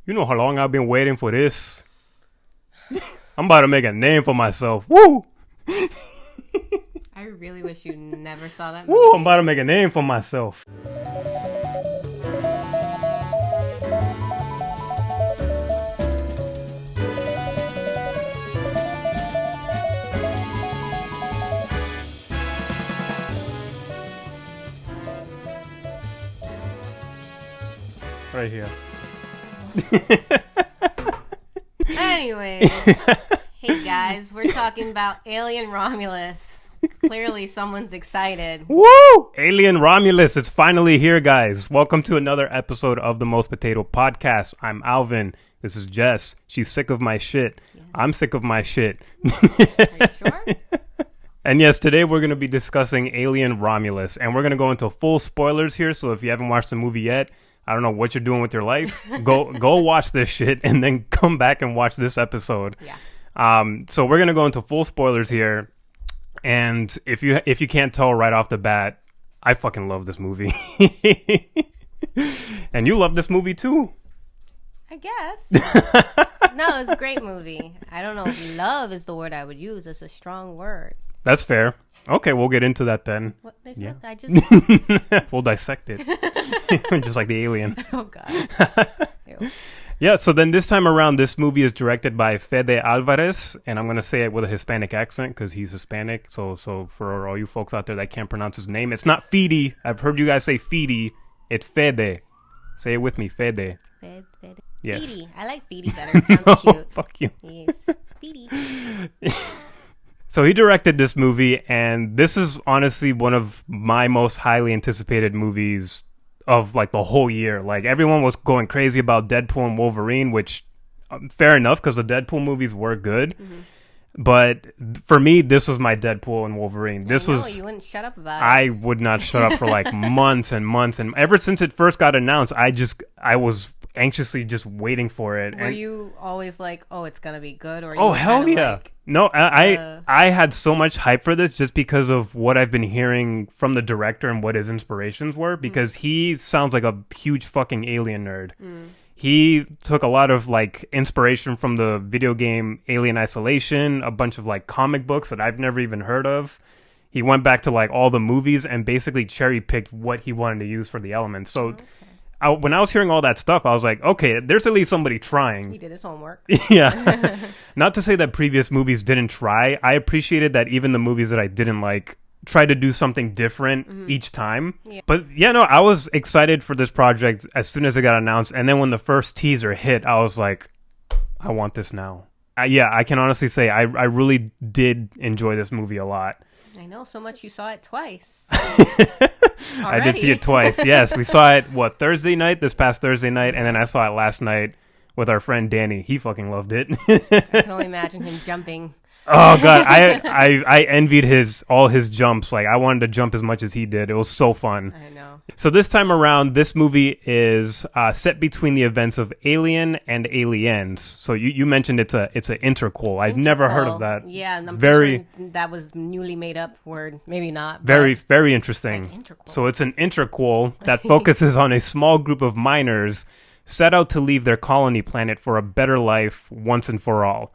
You know how long I've been waiting for this? I'm about to make a name for myself. Woo! I really wish you never saw that movie. Woo! I'm about to make a name for myself. Right here. Anyways, hey guys, we're talking about Alien Romulus. Clearly someone's excited. Woo! Alien Romulus, it's finally here, guys. Welcome to another episode of the Most Potato Podcast. I'm Alvin. This is Jess. She's sick of my shit. Yeah. I'm sick of my shit. Are you sure? And yes, today we're going to be discussing Alien Romulus, and we're going to go into full spoilers here, so if you haven't watched the movie yet, I don't know what you're doing with your life. Go watch this shit and then come back and watch this episode. Yeah. So we're gonna go into full spoilers here, and if you can't tell right off the bat, I fucking love this movie, and you love this movie too. I guess. No, it's a great movie. I don't know if love is the word I would use. It's a strong word. That's fair. Okay, we'll get into that then. What? There's Yeah. I just. We'll dissect it, just like the alien. Oh God. Ew. Yeah, so then this time around, this movie is directed by Fede Alvarez, and I'm going to say it with a Hispanic accent because he's Hispanic. So for all you folks out there that can't pronounce his name, it's not Fede. I've heard you guys say Fede. It's Fede. Say it with me, Fede. Fede. Yes. Fede. I like Fede better. It sounds cute. Fuck you. Yes. Fede. So he directed this movie, and this is honestly one of my most highly anticipated movies of like the whole year. Like everyone was going crazy about Deadpool and Wolverine, which fair enough because the Deadpool movies were good. Mm-hmm. But for me, this was my Deadpool and Wolverine. You wouldn't shut up about it. I would not shut up for like months and months, and ever since it first got announced, I was anxiously just waiting for it. Were you always like, oh, it's gonna be good? Or oh hell yeah! Like, no, I had so much hype for this just because of what I've been hearing from the director and what his inspirations were. Because he sounds like a huge fucking alien nerd. He took a lot of like inspiration from the video game Alien Isolation, a bunch of like comic books that I've never even heard of. He went back to like all the movies and basically cherry picked what he wanted to use for the elements. So. Okay. When I was hearing all that stuff, I was like, okay, there's at least somebody trying. He did his homework. Yeah. Not to say that previous movies didn't try. I appreciated that even the movies that I didn't like tried to do something different each time. Yeah. But yeah, no, I was excited for this project as soon as it got announced. And then when the first teaser hit, I was like, I want this now. I can honestly say I really did enjoy this movie a lot. I know, so much you saw it twice. I did see it twice. Yes, we saw it, this past Thursday night, and then I saw it last night with our friend Danny. He fucking loved it. I can only imagine him jumping. Oh god, I envied all his jumps. Like I wanted to jump as much as he did. It was so fun. I know. So this time around, this movie is set between the events of Alien and Aliens. So you mentioned it's an interquel. I've never heard of that. Yeah, and I'm very sure that was newly made up word. Maybe not. Very interesting. It's like so it's an interquel that focuses on a small group of miners set out to leave their colony planet for a better life once and for all.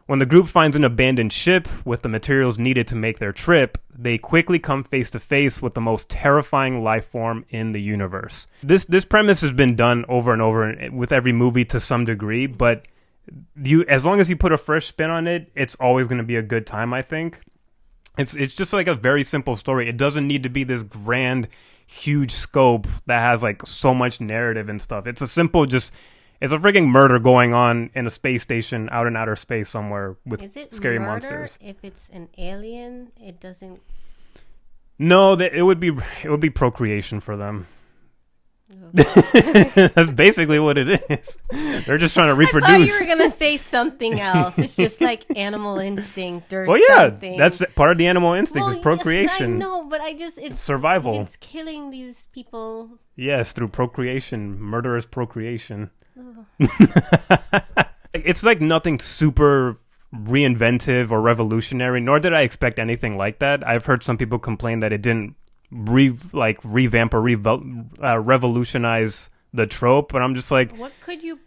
When the group finds an abandoned ship with the materials needed to make their trip, they quickly come face to face with the most terrifying life form in the universe. This premise has been done over and over with every movie to some degree, but as long as you put a fresh spin on it, it's always going to be a good time, I think. It's just like a very simple story. It doesn't need to be this grand, huge scope that has like so much narrative and stuff. It's a simple It's a freaking murder going on in a space station out in outer space somewhere with scary monsters. If it's an alien, it doesn't. No, it would be procreation for them. That's basically what it is. They're just trying to reproduce. I thought you were gonna say something else. It's just like animal instinct or something. That's part of the animal instinct is procreation. I know, but it's survival. It's killing these people. Yes, through procreation, murderous procreation. It's like nothing super reinventive or revolutionary, nor did I expect anything like that. I've heard some people complain that it didn't revamp or revolutionize the trope, but I'm just like, what could you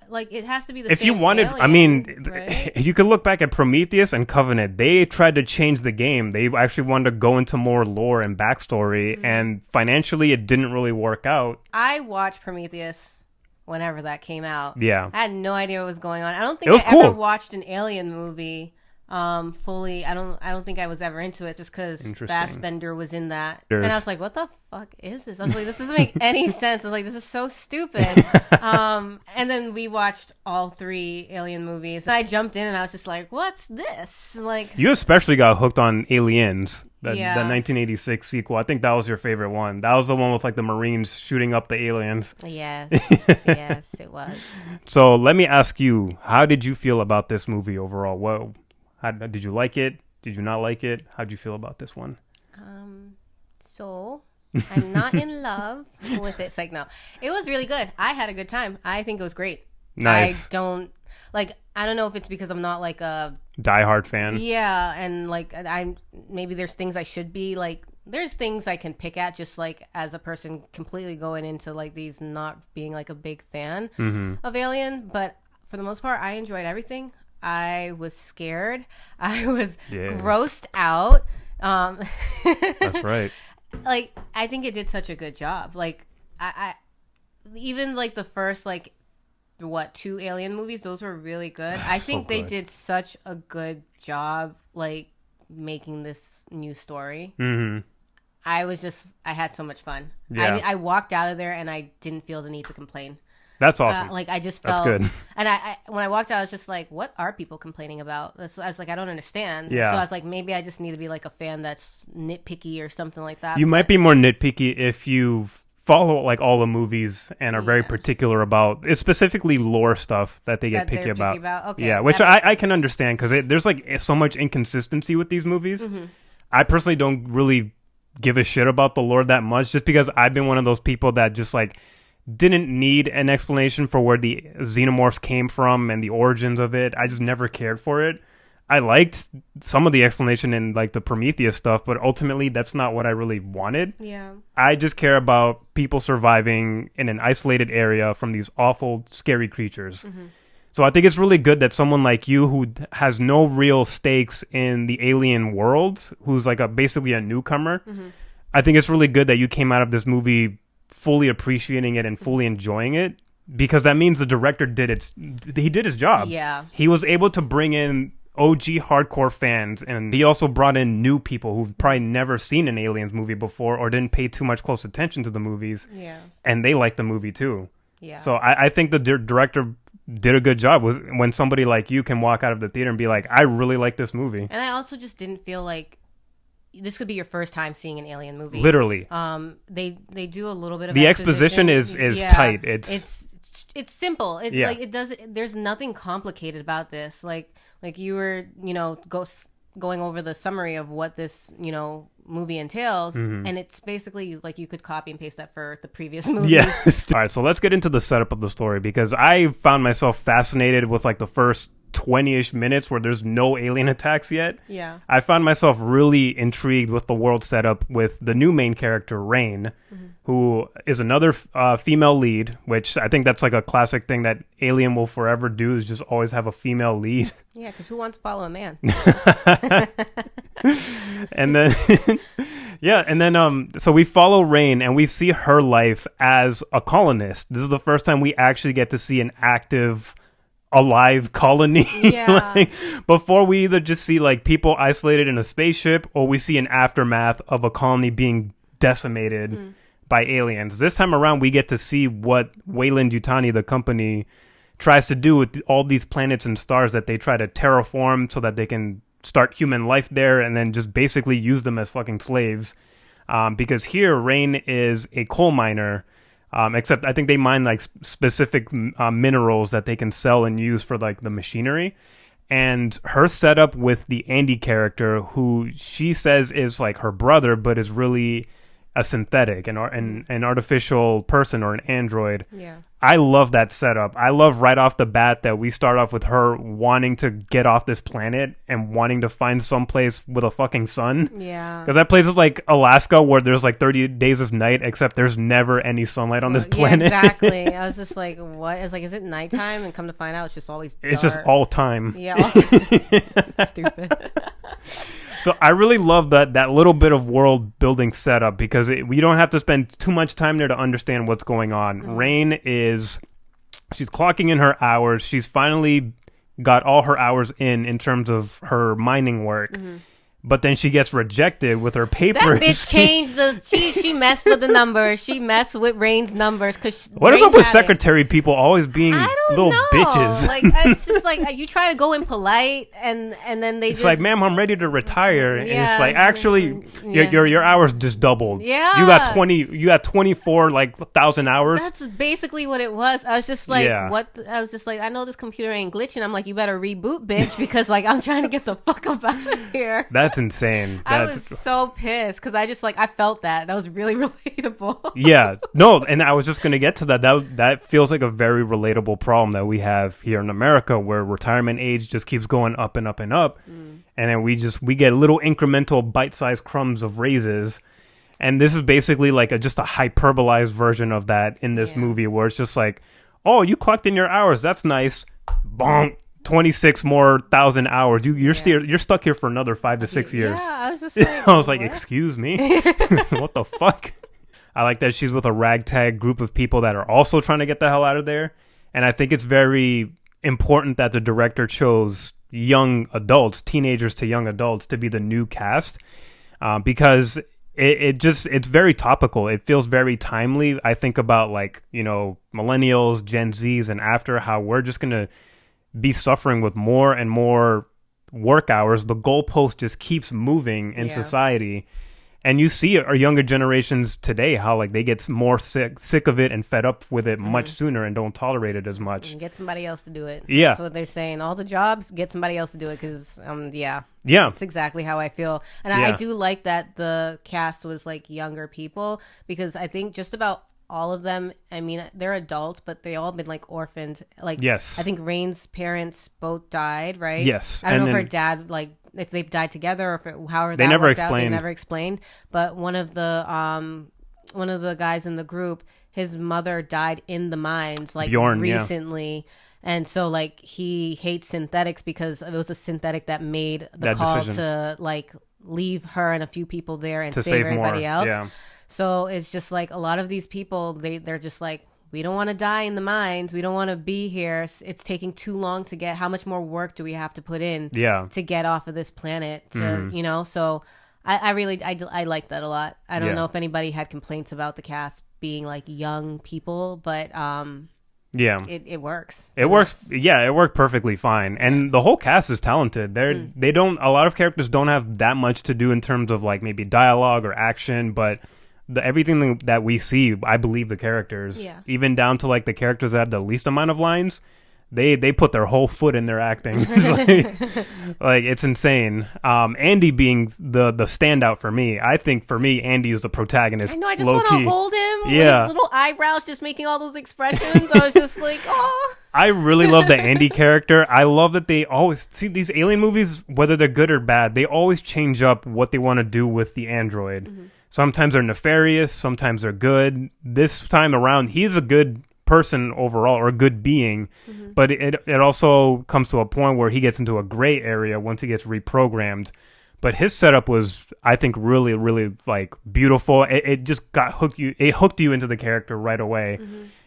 like it has to be the if same you wanted, alien, I mean, right? you could look back at Prometheus and Covenant. They tried to change the game. They actually wanted to go into more lore and backstory, and financially, it didn't really work out. I watched Prometheus whenever that came out. Yeah, I had no idea what was going on. I don't think it was I cool. ever watched an alien movie fully. I don't think I was ever into it just because Fassbender was in that. And I was like, what the fuck is this? I was like, this doesn't make any sense. I was like, this is so stupid. And then we watched all 3 alien movies. And I jumped in and I was just like, what's this? Like, you especially got hooked on Aliens, the 1986 sequel. I think that was your favorite one. That was the one with like the Marines shooting up the aliens. Yes, yes, it was. So let me ask you, how did you feel about this movie overall? Did you like it? Did you not like it? How did you feel about this one? So I'm not in love with it. It's like, no, it was really good. I had a good time. I think it was great. Nice. I don't know if it's because I'm not like a diehard fan. Yeah, and like maybe there's things I should be like. There's things I can pick at just like as a person completely going into like these not being like a big fan of Alien, but for the most part, I enjoyed everything. I was scared. I was grossed out. That's right. Like, I think it did such a good job. Like, I even like the first like 2 Alien movies, those were really good. I think they did such a good job like making this new story. I had so much fun. Yeah. I walked out of there and I didn't feel the need to complain. That's awesome. Like I just felt, that's good. And I when I walked out, I was just like, "What are people complaining about?" I was like, "I don't understand." Yeah. So I was like, maybe I just need to be like a fan that's nitpicky or something like that. You might be more nitpicky if you follow like all the movies and are very particular about it's specifically lore stuff that they get picky about. Okay, yeah, which I can understand because there's like so much inconsistency with these movies. I personally don't really give a shit about the lore that much, just because I've been one of those people that just like didn't need an explanation for where the xenomorphs came from and the origins of it. I just never cared for it. I liked some of the explanation in like the Prometheus stuff, but ultimately that's not what I really wanted. Yeah. I just care about people surviving in an isolated area from these awful, scary creatures. So I think it's really good that someone like you who has no real stakes in the alien world, who's like basically a newcomer, I think it's really good that you came out of this movie fully appreciating it and fully enjoying it, because that means the director he did his job. Yeah. He was able to bring in OG hardcore fans, and he also brought in new people who've probably never seen an Aliens movie before or didn't pay too much close attention to the movies. Yeah. And they liked the movie too. Yeah. So I think the director did a good job when somebody like you can walk out of the theater and be like, I really like this movie. And I also just didn't feel like this could be your first time seeing an alien movie. Literally. They do a little bit of the exposition is tight. It's simple. It's like it does. There's nothing complicated about this. Like you were, going over the summary of what this, movie entails, and it's basically like you could copy and paste that for the previous movie. Yeah. All right, so let's get into the setup of the story, because I found myself fascinated with like the first 20-ish minutes where there's no alien attacks yet. Yeah. I found myself really intrigued with the world setup with the new main character, Rain, who is another female lead, which I think that's like a classic thing that Alien will forever do, is just always have a female lead. Yeah, because who wants to follow a man? And then so we follow Rain and we see her life as a colonist. This is the first time we actually get to see an active, alive colony. Yeah. Before, we either just see like people isolated in a spaceship, or we see an aftermath of a colony being decimated by aliens. This time around, we get to see what Weyland-Yutani, the company, tries to do with all these planets and stars that they try to terraform so that they can start human life there, and then just basically use them as fucking slaves. Because here, Rain is a coal miner, except I think they mine like specific minerals that they can sell and use for like the machinery. And her setup with the Andy character, who she says is like her brother, but is really a synthetic, an artificial person or an android. Yeah. I love that setup. I love right off the bat that we start off with her wanting to get off this planet and wanting to find someplace with a fucking sun. Yeah. Because that place is like Alaska where there's like 30 days of night, except there's never any sunlight on this planet. Yeah, exactly. I was just like, what? It's like, is it nighttime? And come to find out, it's just always dark. It's just all time. Yeah. All time. Stupid. So I really love that little bit of world building setup because we don't have to spend too much time there to understand what's going on. Rain she's clocking in her hours. She's finally got all her hours in terms of her mining work. But then she gets rejected with her papers. That bitch changed she messed with the numbers. She messed with Rain's numbers because what is up with secretary people always being little bitches? Like it's just like you try to go in polite and then they it's just like, ma'am, I'm ready to retire. And it's like actually your hours just doubled. Yeah. You got 24 like 1,000 hours. That's basically what it was. I was just like, what? I was just like, I know this computer ain't glitching. I'm like, you better reboot, bitch, because like I'm trying to get the fuck up out of here. That's insane. I was so pissed because I just like I felt that was really relatable. Yeah, no, and I was just gonna get to that. That feels like a very relatable problem that we have here in America, where retirement age just keeps going up and up and up, and then we get little incremental bite-sized crumbs of raises, and this is basically like just a hyperbolized version of that in this movie, where it's just like, oh, you clocked in your hours, that's nice, bonk. 26 more thousand hours. You're stuck here for another 5 to 6 years. Yeah, I was just like, I was like, excuse me, what the fuck? I like that she's with a ragtag group of people that are also trying to get the hell out of there, and I think it's very important that the director chose young adults, teenagers to young adults, to be the new cast, because it's very topical. It feels very timely. I think about like millennials, Gen Zs, and after how we're just gonna be suffering with more and more work hours. The goalpost just keeps moving in society, and you see our younger generations today how like they get more sick of it and fed up with it much sooner and don't tolerate it as much. And get somebody else to do it. Yeah, that's what they're saying. All the jobs, get somebody else to do it because that's exactly how I feel. And I do like that the cast was like younger people, because I think just about all of them, I mean, they're adults, but they all been like orphaned. Like, yes, I think Rain's parents both died, right? Yes, I don't know if her dad, like, if they died together or if however they that never worked explained. Out. They never explained. But one of the guys in the group, his mother died in the mines, like Bjorn, recently. And so, like, he hates synthetics because it was a synthetic that made the call to like leave her and a few people there and save everybody else. Yeah. So it's just like a lot of these people, they're just like, we don't want to die in the mines. We don't want to be here. It's taking too long to get. How much more work do we have to put in to get off of this planet? So I like that a lot. I don't know if anybody had complaints about the cast being like young people, but it works. It works. Yeah, it worked perfectly fine. And the whole cast is talented. They don't. A lot of characters don't have that much to do in terms of like maybe dialogue or action, but everything that we see, I believe the characters, even down to like the characters that have the least amount of lines, they put their whole foot in their acting. like it's insane. Andy being the standout for me. I think for me, Andy is the protagonist. I know. I just want to hold him with his little eyebrows, just making all those expressions. I was just like, oh. I really love the Andy character. I love that they always see these alien movies, whether they're good or bad. They always change up what they want to do with the android. Sometimes they're nefarious, sometimes they're good. This time around, he's a good person overall, or a good being, but it also comes to a point where he gets into a gray area once he gets reprogrammed. But his setup was, I think, really, really like beautiful. It just hooked you into the character right away.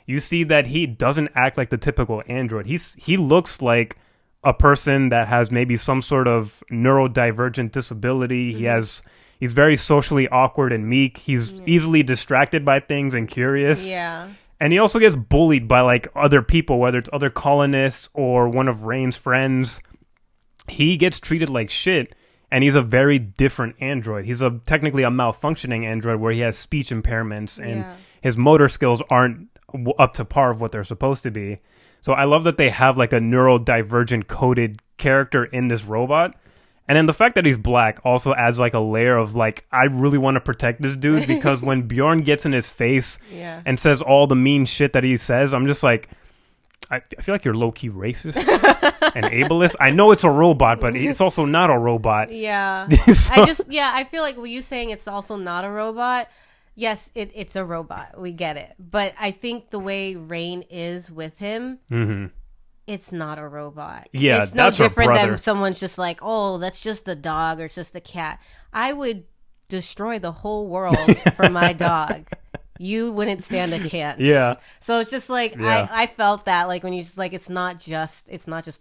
You see that he doesn't act like the typical android. He looks like a person that has maybe some sort of neurodivergent disability. He's very socially awkward and meek. He's easily distracted by things and curious. Yeah. And he also gets bullied by like other people, whether it's other colonists or one of Rain's friends. He gets treated like shit, and he's a very different android. He's technically a malfunctioning android where he has speech impairments and his motor skills aren't up to par of what they're supposed to be. So I love that they have like a neurodivergent coded character in this robot. And then the fact that he's black also adds like a layer of like, I really want to protect this dude, because when Bjorn gets in his face and says all the mean shit that he says, I'm just like, I feel like you're low-key racist and ableist. I know it's a robot, but it's also not a robot. Yeah. I feel like when you saying it's also not a robot, yes, it's a robot. We get it. But I think the way Rain is with him, it's not a robot. Yeah, it's no different than someone's just like, oh, that's just a dog or it's just a cat. I would destroy the whole world for my dog. You wouldn't stand a chance. Yeah. So it's just like I felt that like when you just like it's not just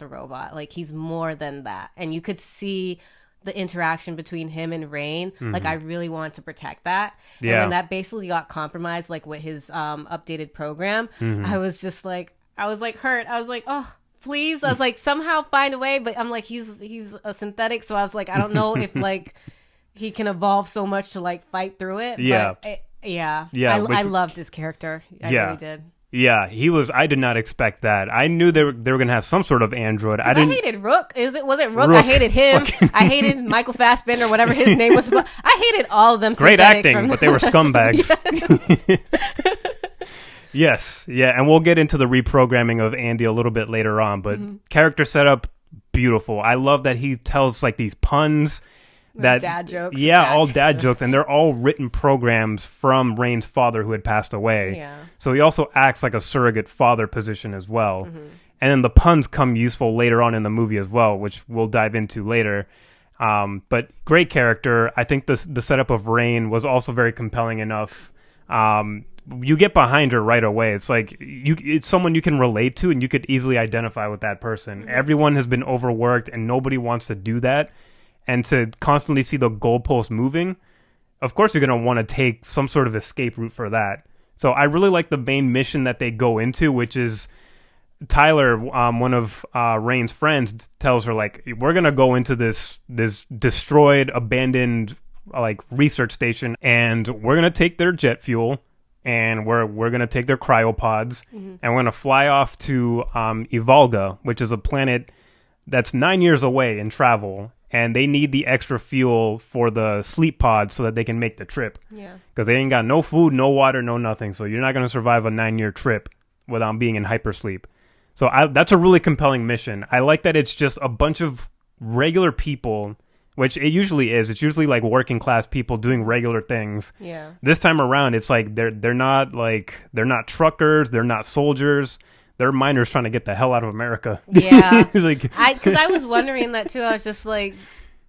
a robot. Like he's more than that, and you could see the interaction between him and Rain. Like I really wanted to protect that. Yeah. And when that basically got compromised, like with his updated program, I was hurt. I was like, oh, please. I was like, somehow find a way. But I'm like, he's a synthetic. So I was like, I don't know if like he can evolve so much to like fight through it. Yeah. But I loved his character. I really did. Yeah, he was. I did not expect that. I knew they were going to have some sort of android. I hated Rook. Was it Rook? I hated him. I hated Michael Fassbender, whatever his name was. I hated all of them. Great acting, but they were scumbags. Yes, yeah, and we'll get into the reprogramming of Andy a little bit later on. But character setup, beautiful. I love that he tells like these puns. That dad jokes. Yeah, all dad jokes. And they're all written programs from Rain's father who had passed away. Yeah. So he also acts like a surrogate father position as well. And then the puns come useful later on in the movie as well, which we'll dive into later. But great character. I think the setup of Rain was also very compelling enough. You get behind her right away. It's like it's someone you can relate to and you could easily identify with that person. Everyone has been overworked and nobody wants to do that. And to constantly see the goalpost moving, of course you're going to want to take some sort of escape route for that. So I really like the main mission that they go into, which is Tyler, one of Rain's friends, tells her, like, we're going to go into this destroyed, abandoned like research station, and we're going to take their jet fuel, and we're going to take their cryopods, and we're going to fly off to Ivalga, which is a planet that's 9 years away in travel. And they need the extra fuel for the sleep pods so that they can make the trip. Yeah. Because they ain't got no food, no water, no nothing. So you're not going to survive a 9-year trip without being in hypersleep. So that's a really compelling mission. I like that it's just a bunch of regular people, which it usually is. It's usually like working class people doing regular things. Yeah. This time around, it's like they're not truckers, they're not soldiers. They're miners trying to get the hell out of America. Yeah. Because I was wondering that too. I was just like,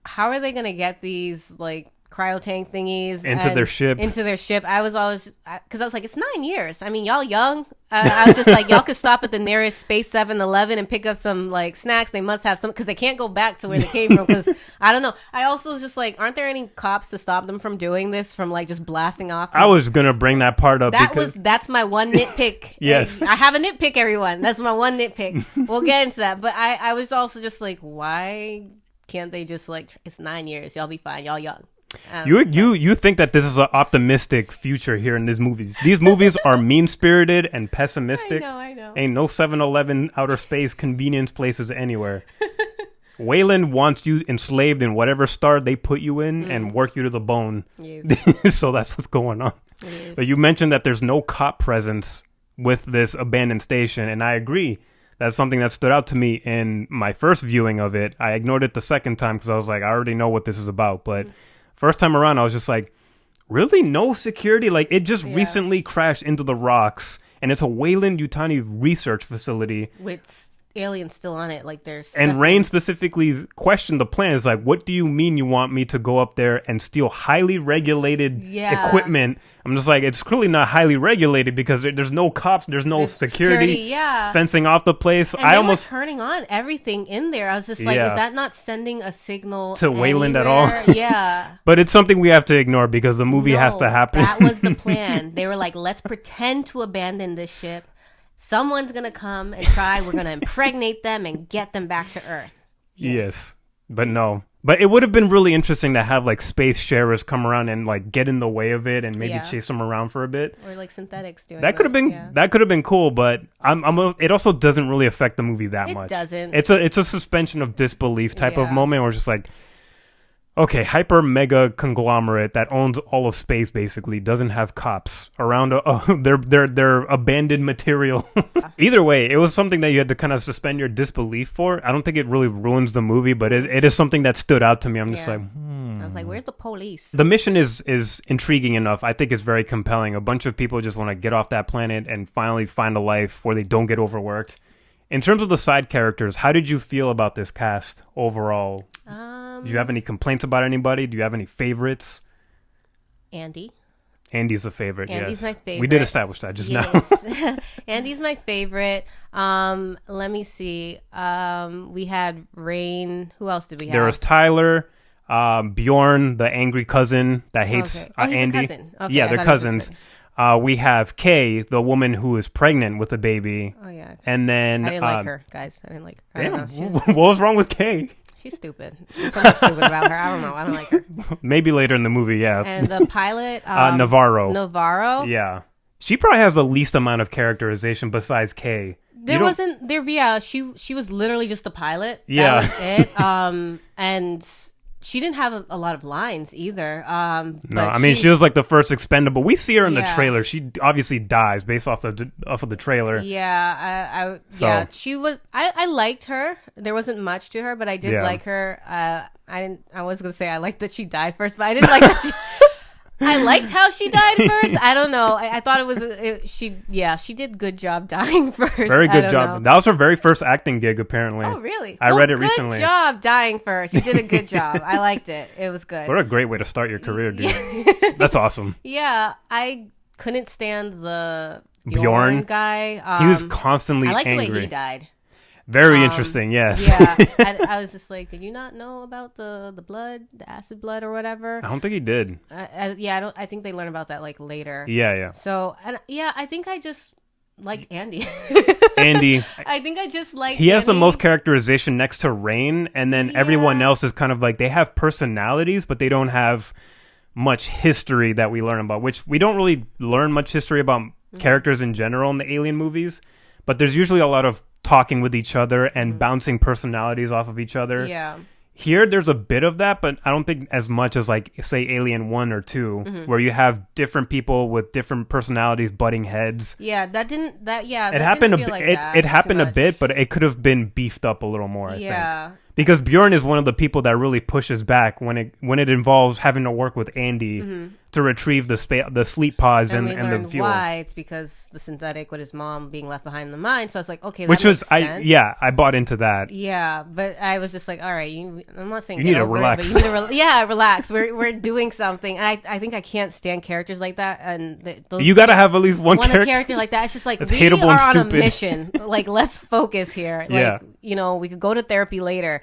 how are they going to get these like cryotank thingies into their ship? I was always, because I was like, it's 9 years. I mean, y'all young. I was just like, y'all could stop at the nearest Space 7-Eleven and pick up some like snacks. They must have some, because they can't go back to where they came from. Because I don't know. I also was just like, aren't there any cops to stop them from doing this? From like just blasting off? I was gonna bring that part up. That's my one nitpick. Yes, I have a nitpick, everyone. That's my one nitpick. We'll get into that. But I was also just like, why can't they just like? It's 9 years. Y'all be fine. Y'all young. You think that this is an optimistic future here in these movies. These movies are mean-spirited and pessimistic. I know. Ain't no 7-Eleven outer space convenience places anywhere. Wayland wants you enslaved in whatever star they put you in and work you to the bone. Yes. So that's what's going on. But you mentioned that there's no cop presence with this abandoned station, and I agree. That's something that stood out to me in my first viewing of it. I ignored it the second time because I was like, I already know what this is about, but... First time around, I was just like, really? No security? Like, it just recently crashed into the rocks, and it's a Weyland-Yutani research facility. With aliens still on it, like there's... And Rain specifically questioned the plan. It's like, what do you mean you want me to go up there and steal highly regulated equipment? I'm just like, it's clearly not highly regulated because there's no cops, there's security fencing off the place. And they were turning on everything in there. I was just like, is that not sending a signal to Wayland at all? Yeah. But it's something we have to ignore because the movie has to happen. That was the plan. They were like, let's pretend to abandon this ship. Someone's going to come and try. We're going to impregnate them and get them back to Earth. Yes. But no. But it would have been really interesting to have like space sharers come around and like get in the way of it and maybe chase them around for a bit. Or like synthetics doing that. Could have been cool, but it also doesn't really affect the movie that much. It doesn't. It's a suspension of disbelief type of moment where it's just like, Okay, hyper mega conglomerate that owns all of space basically doesn't have cops around their abandoned material. Either way, it was something that you had to kind of suspend your disbelief for. I don't think it really ruins the movie, but it is something that stood out to me. I'm just like, I was like, where's the police? The mission is intriguing enough. I think it's very compelling. A bunch of people just want to get off that planet and finally find a life where they don't get overworked. In terms of the side characters, how did you feel about this cast overall? Do you have any complaints about anybody? Do you have any favorites? Andy's a favorite. Andy's my favorite. We did establish that just now. Andy's my favorite. Let me see. We had Rain. Who else did we have? There was Tyler, Bjorn, the angry cousin that hates Andy. A cousin. Okay, yeah, they're cousins. We have Kay, the woman who is pregnant with a baby. Oh yeah. And then I didn't like her, guys. I didn't like her. Damn, what was wrong with Kay? She's stupid. There's something stupid about her. I don't know. I don't like her. Maybe later in the movie, yeah. And the pilot, Navarro. Yeah. She probably has the least amount of characterization besides Kay. She was literally just the pilot. Yeah. That was it. And she didn't have a lot of lines either. She was like the first expendable. We see her in the trailer. She obviously dies based off of the trailer. Yeah, she was. I liked her. There wasn't much to her, but I did like her. I was gonna say I liked that she died first, but I didn't like that she. I liked how she died first. I don't know. I thought it was she did good job dying first. Very good job. That was her very first acting gig, apparently. Oh, really? I read it recently. Good job dying first. You did a good job. I liked it. It was good. What a great way to start your career, dude. That's awesome. Yeah, I couldn't stand the Bjorn guy. He was constantly angry. I like the way he died. Very interesting, yes. Yeah, I was just like, did you not know about the blood, the acid blood or whatever? I don't think he did. I think they learn about that like later. Yeah. So, I think I just liked Andy. I think I just like. He has the most characterization next to Rain, and then everyone else is kind of like they have personalities, but they don't have much history that we learn about. Which we don't really learn much history about characters in general in the Alien movies, but there's usually a lot of talking with each other and bouncing personalities off of each other. Yeah. Here, there's a bit of that, but I don't think as much as, like, say, Alien 1 or 2, where you have different people with different personalities butting heads. Yeah, it happened a bit, but it could have been beefed up a little more, I think. Because Bjorn is one of the people that really pushes back when it involves having to work with Andy to retrieve the sleep pods and the fuel. Why? It's because the synthetic with his mom being left behind in the mine. So I was like, okay, that makes sense. I bought into that. Yeah, but I was just like, all right, I'm not saying you need to relax. Relax. We're doing something. And I think I can't stand characters like that. And you got to have at least one character like that. It's just like we are on a mission. Like, let's focus here. Yeah. Like, we could go to therapy later.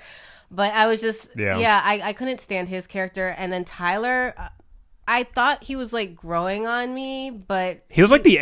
But I was just, I couldn't stand his character. And then Tyler, I thought he was like growing on me, but he was like the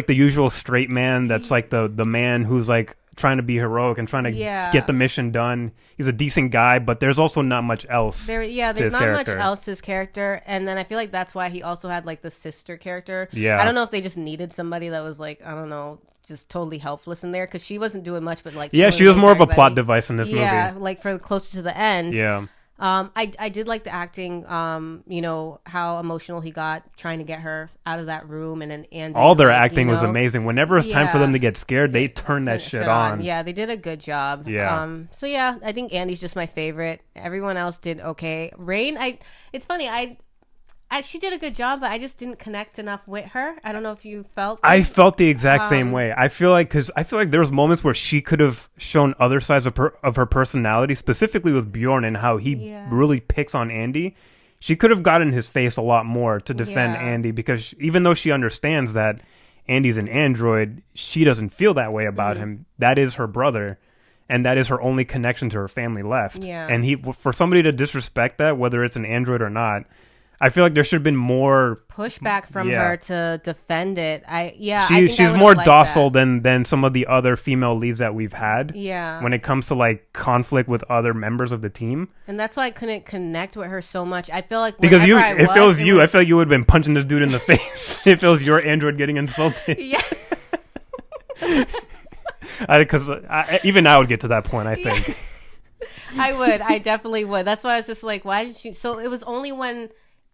usual straight man. That's like the man who's like trying to be heroic and trying to get the mission done. He's a decent guy, but there's also not much else. There's not much else to his character. And then I feel like that's why he also had like the sister character. Yeah, I don't know if they just needed somebody that was like, I don't know, just totally helpless in there, because she wasn't doing much, but like she was more of a plot device in this movie. Yeah, like for closer to the end. Yeah. I did like the acting, how emotional he got trying to get her out of that room, and then Andy. All their acting was amazing. Whenever it's time for them to get scared, they turn that shit on. Yeah, they did a good job. Yeah. I think Andy's just my favorite. Everyone else did okay. Rain, it's funny, she did a good job, but I just didn't connect enough with her. I don't know if you felt. I felt the exact same way. I feel like there was moments where she could have shown other sides of her personality, specifically with Bjorn and how he really picks on Andy. She could have gotten his face a lot more to defend Andy, because even though she understands that Andy's an android, she doesn't feel that way about him. That is her brother, and that is her only connection to her family left. Yeah. And for somebody to disrespect that, whether it's an android or not, I feel like there should have been more pushback from her to defend it. She's more docile than some of the other female leads that we've had. Yeah. When it comes to like conflict with other members of the team. And that's why I couldn't connect with her so much. I feel like because I feel like you would have been punching this dude in the face if it was your android getting insulted. Yeah. Because even I would get to that point, I think. I would. I definitely would. That's why I was just like, why did she? So it was only when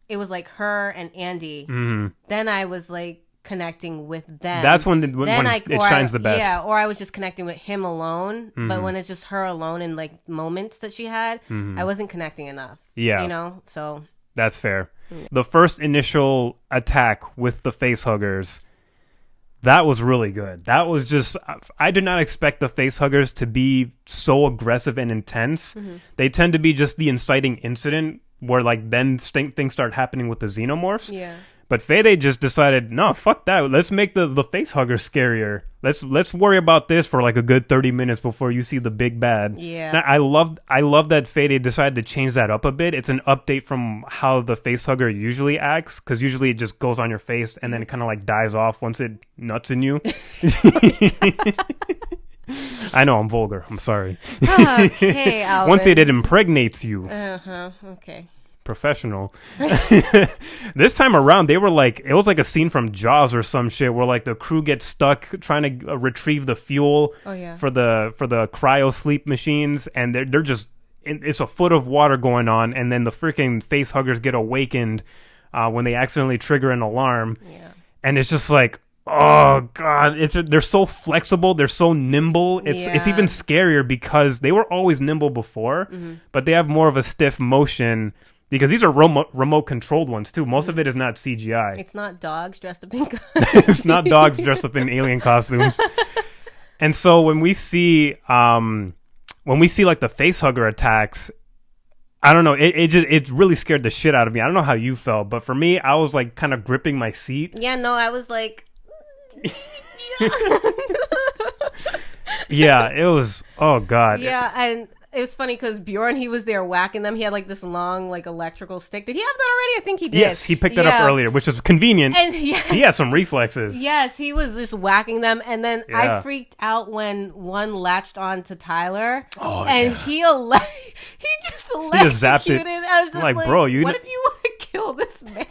it was like her and Andy. Mm-hmm. Then I was like connecting with them. That's when it shines the best. Yeah, or I was just connecting with him alone. Mm-hmm. But when it's just her alone in like moments that she had, I wasn't connecting enough. Yeah. You know? So. That's fair. Yeah. The first initial attack with the facehuggers, that was really good. That was just, I did not expect the facehuggers to be so aggressive and intense. Mm-hmm. They tend to be just the inciting incident where like then things start happening with the xenomorphs. Yeah. But Fede just decided, no, fuck that. Let's make the facehugger scarier. Let's worry about this for like a good 30 minutes before you see the big bad. Yeah. And I love that Fede decided to change that up a bit. It's an update from how the facehugger usually acts, because usually it just goes on your face and then it kind of like dies off once it nuts in you. I know I'm vulgar. I'm sorry. Okay, Alvin. Once it impregnates you. Uh-huh. Okay. Professional. This time around they were like, it was like a scene from Jaws or some shit where like the crew gets stuck trying to retrieve the fuel for the cryo sleep machines, and they're just it's a foot of water going on, and then the freaking face huggers get awakened when they accidentally trigger an alarm. And it's just like, oh god, they're so flexible, they're so nimble. It's even scarier because they were always nimble before, but they have more of a stiff motion. Because these are remote controlled ones too. Most of it is not CGI. It's not dogs dressed up in It's not dogs dressed up in alien costumes. And so when we see like the facehugger attacks, I don't know, it really scared the shit out of me. I don't know how you felt, but for me, I was like kind of gripping my seat. Yeah, no, I was like yeah, it was, oh god. Yeah, and it was funny because Bjorn, he was there whacking them. He had like this long like electrical stick. Did he have that already? I think he did. Yes, he picked that up earlier, which is convenient. And yes, he had some reflexes. Yes, he was just whacking them. And then I freaked out when one latched on to Tyler. Oh, and he just zapped it. I was just like, bro, what if you want to kill this man?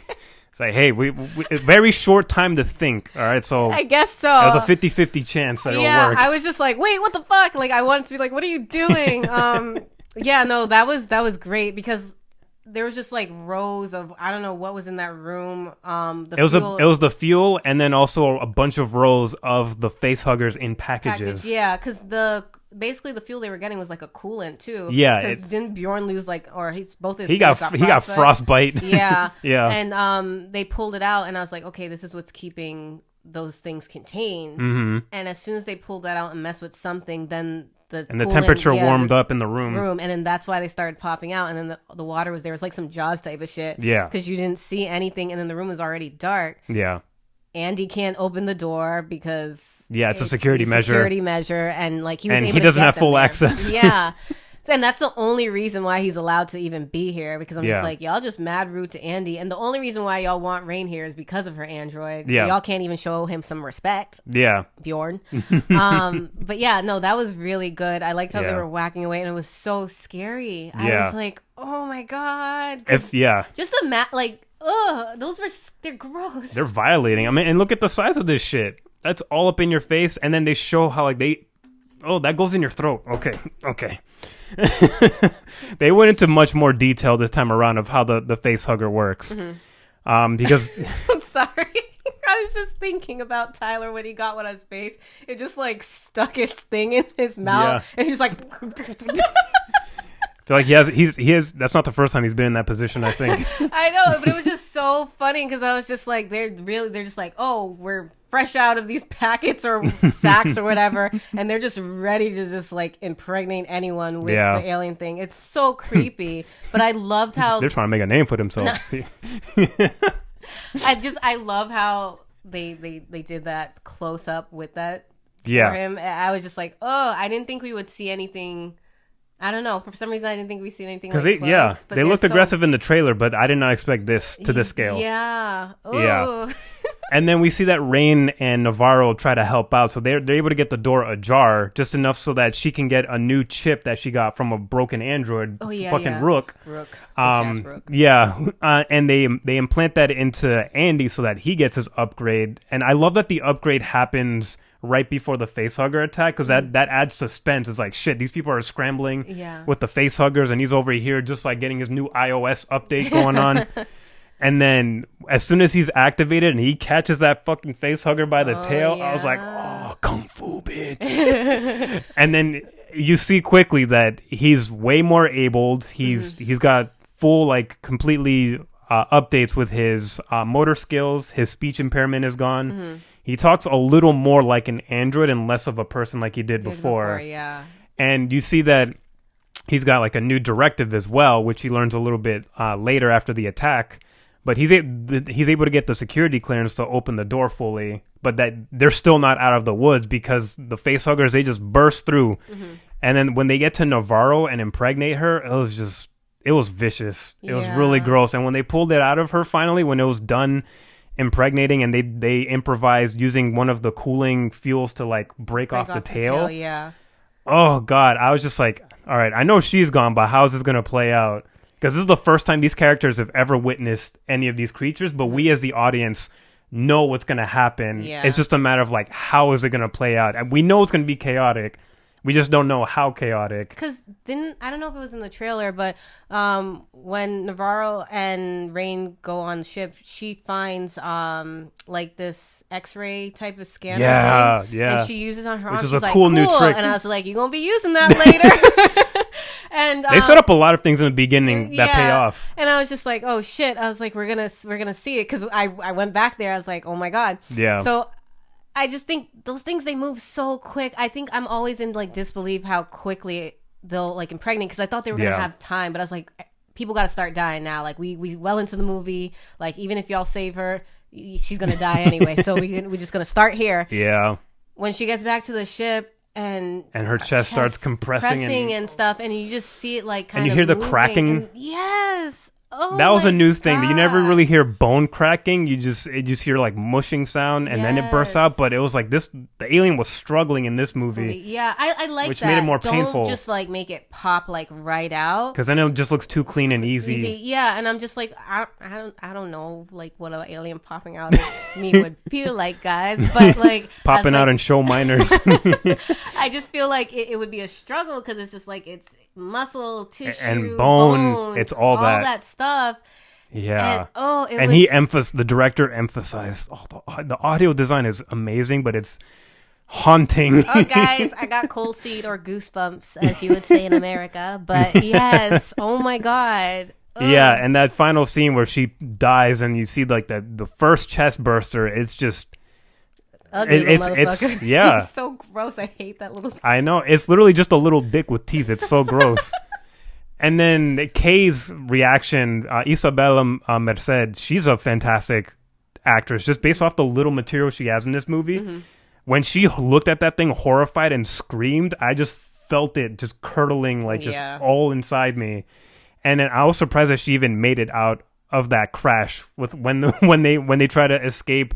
It's like, hey, we very short time to think, all right? So I guess so. It was a 50-50 chance that it'll work. I was just like, wait, what the fuck? Like, I wanted to be like, what are you doing? Yeah, no, that was great because there was just like rows of, I don't know what was in that room. It was the fuel, and then also a bunch of rows of the facehuggers in packages. Yeah, because basically the fuel they were getting was like a coolant too. Yeah, because didn't Bjorn lose like, or he got frostbite. Yeah, yeah, and they pulled it out, and I was like, okay, this is what's keeping those things contained. Mm-hmm. And as soon as they pulled that out and messed with something, then the temperature warmed up in the room, and then that's why they started popping out, and then the water was there. It was like some Jaws type of shit. Yeah, because you didn't see anything, and then the room was already dark. Yeah. Andy can't open the door because it's a security measure, and like he doesn't have full access. Yeah, and that's the only reason why he's allowed to even be here, because I'm just like, y'all just mad rude to Andy, and the only reason why y'all want Rain here is because of her android. Yeah, y'all can't even show him some respect. Yeah, Bjorn. But yeah, no, that was really good. I liked how they were whacking away, and it was so scary. I was like, oh my god. Just the like. Ugh, they're gross. They're violating. I mean, and look at the size of this shit. That's all up in your face, and then they show how like that goes in your throat. Okay. They went into much more detail this time around of how the face hugger works. Mm-hmm. Because I'm sorry. I was just thinking about Tyler when he got one on his face. It just like stuck its thing in his mouth, and he's like. I feel like he has. That's not the first time he's been in that position, I think. I know, but it was just so funny because I was just like, they're just like, oh, we're fresh out of these packets or sacks or whatever, and they're just ready to just like impregnate anyone with the alien thing. It's so creepy, but I loved how they're trying to make a name for themselves. I love how they did that close up with that for him. I was just like, oh, I didn't think we would see anything. I don't know. For some reason, I didn't think we'd see anything like close. They looked aggressive in the trailer, but I did not expect this to this scale. Yeah. Ooh. Yeah. And then we see that Rain and Navarro try to help out, so they're able to get the door ajar just enough so that she can get a new chip that she got from a broken android. Oh yeah, Rook. Rook. Yeah. And they implant that into Andy so that he gets his upgrade. And I love that the upgrade happens right before the facehugger attack, because that adds suspense. It's like, shit, these people are scrambling with the facehuggers, and he's over here just like getting his new iOS update going on. And then as soon as he's activated and he catches that fucking facehugger by the tail, I was like, oh, kung fu, bitch. And then you see quickly that he's way more abled. He's got full, like, completely updates with his motor skills. His speech impairment is gone. He talks a little more like an android and less of a person like he did before. And you see that he's got like a new directive as well, which he learns a little bit later after the attack. But he's able to get the security clearance to open the door fully, but that they're still not out of the woods because the facehuggers, they just burst through. And then when they get to Navarro and impregnate her, it was vicious. It was really gross. And when they pulled it out of her finally, when it was done impregnating, and they improvised using one of the cooling fuels to like break off the tail. Oh God, I was just like, all right, I know she's gone, but how is this going to play out? Because this is the first time these characters have ever witnessed any of these creatures, but we as the audience know what's going to happen. It's just a matter of like, how is it going to play out? And we know it's going to be chaotic. We just don't know how chaotic. Because I don't know if it was in the trailer, but when Navarro and Rain go on the ship, she finds like this X-ray type of scanner thing. And she uses on her arm. Which is a cool new trick. And I was like, you're going to be using that later. And they set up a lot of things in the beginning that pay off. And I was just like, oh shit. I was like, we're gonna see it, because I went back there. I was like, oh my God. So I just think those things, they move so quick. I think I'm always in like disbelief how quickly they'll like impregnate, because I thought they were gonna have time, but I was like, people got to start dying now. Like we well into the movie. Like even if y'all save her, she's gonna die anyway. So we're just gonna start here. When she gets back to the ship. And her chest starts compressing and stuff, and you just see it like kind of. And you hear the cracking. Yes. Oh, that was a new thing. You never really hear bone cracking. You just hear like mushing sound, and then it bursts out. But it was like this. The alien was struggling in this movie. Yeah, I like which that. Made it more painful. Don't just like make it pop like right out, because then it just looks too clean and easy. Yeah, and I'm just like, I don't know like what an alien popping out of me would feel like, guys. But like popping out in show minors. I just feel like it would be a struggle, because it's just like it's muscle, tissue, and bone. It's all that stuff. Yeah. The director emphasized the audio design is amazing, but it's haunting. Oh, guys, I got cold feet or goosebumps, as you would say in America. But yes, oh my God. Ugh. Yeah, and that final scene where she dies and you see like the first chest burster, it's just ugly. It's It's so gross. I hate that little thing. I know. It's literally just a little dick with teeth. It's so gross. And then Kay's reaction, Isabella Merced, she's a fantastic actress, just based off the little material she has in this movie. When she looked at that thing horrified and screamed, I just felt it just curdling, like just all inside me. And then I was surprised that she even made it out of that crash with when they try to escape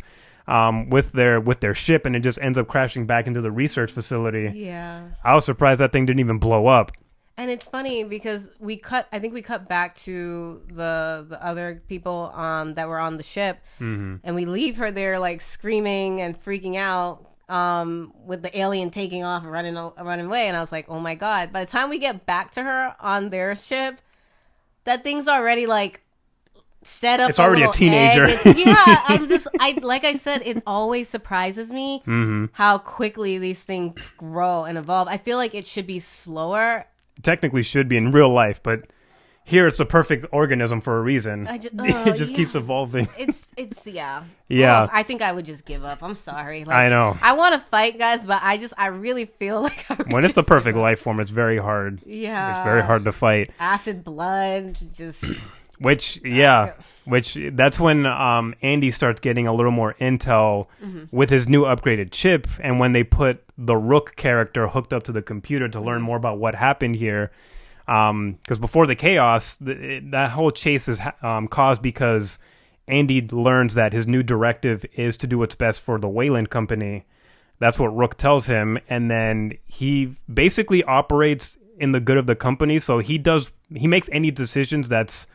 with their ship, and it just ends up crashing back into the research facility. I was surprised that thing didn't even blow up. And it's funny because I think we cut back to the other people that were on the ship, and we leave her there like screaming and freaking out with the alien taking off and running away. And I was like, oh my God. By the time we get back to her on their ship, that thing's already like set up. It's already a teenager. Like I said, it always surprises me how quickly these things grow and evolve. I feel like it should be slower. Technically should be in real life, but here it's the perfect organism for a reason. It just keeps evolving. It's Yeah. Oh, I think I would just give up. I'm sorry. Like, I know. I want to fight, guys, but I really feel like when it's the perfect life form, it's very hard. Yeah. It's very hard to fight. Acid blood, just. Which that's when Andy starts getting a little more intel with his new upgraded chip, and when they put the Rook character hooked up to the computer to learn more about what happened here. Because before the chaos, that whole chase is caused because Andy learns that his new directive is to do what's best for the Wayland Company. That's what Rook tells him, and then he basically operates in the good of the company. So he makes any decisions that's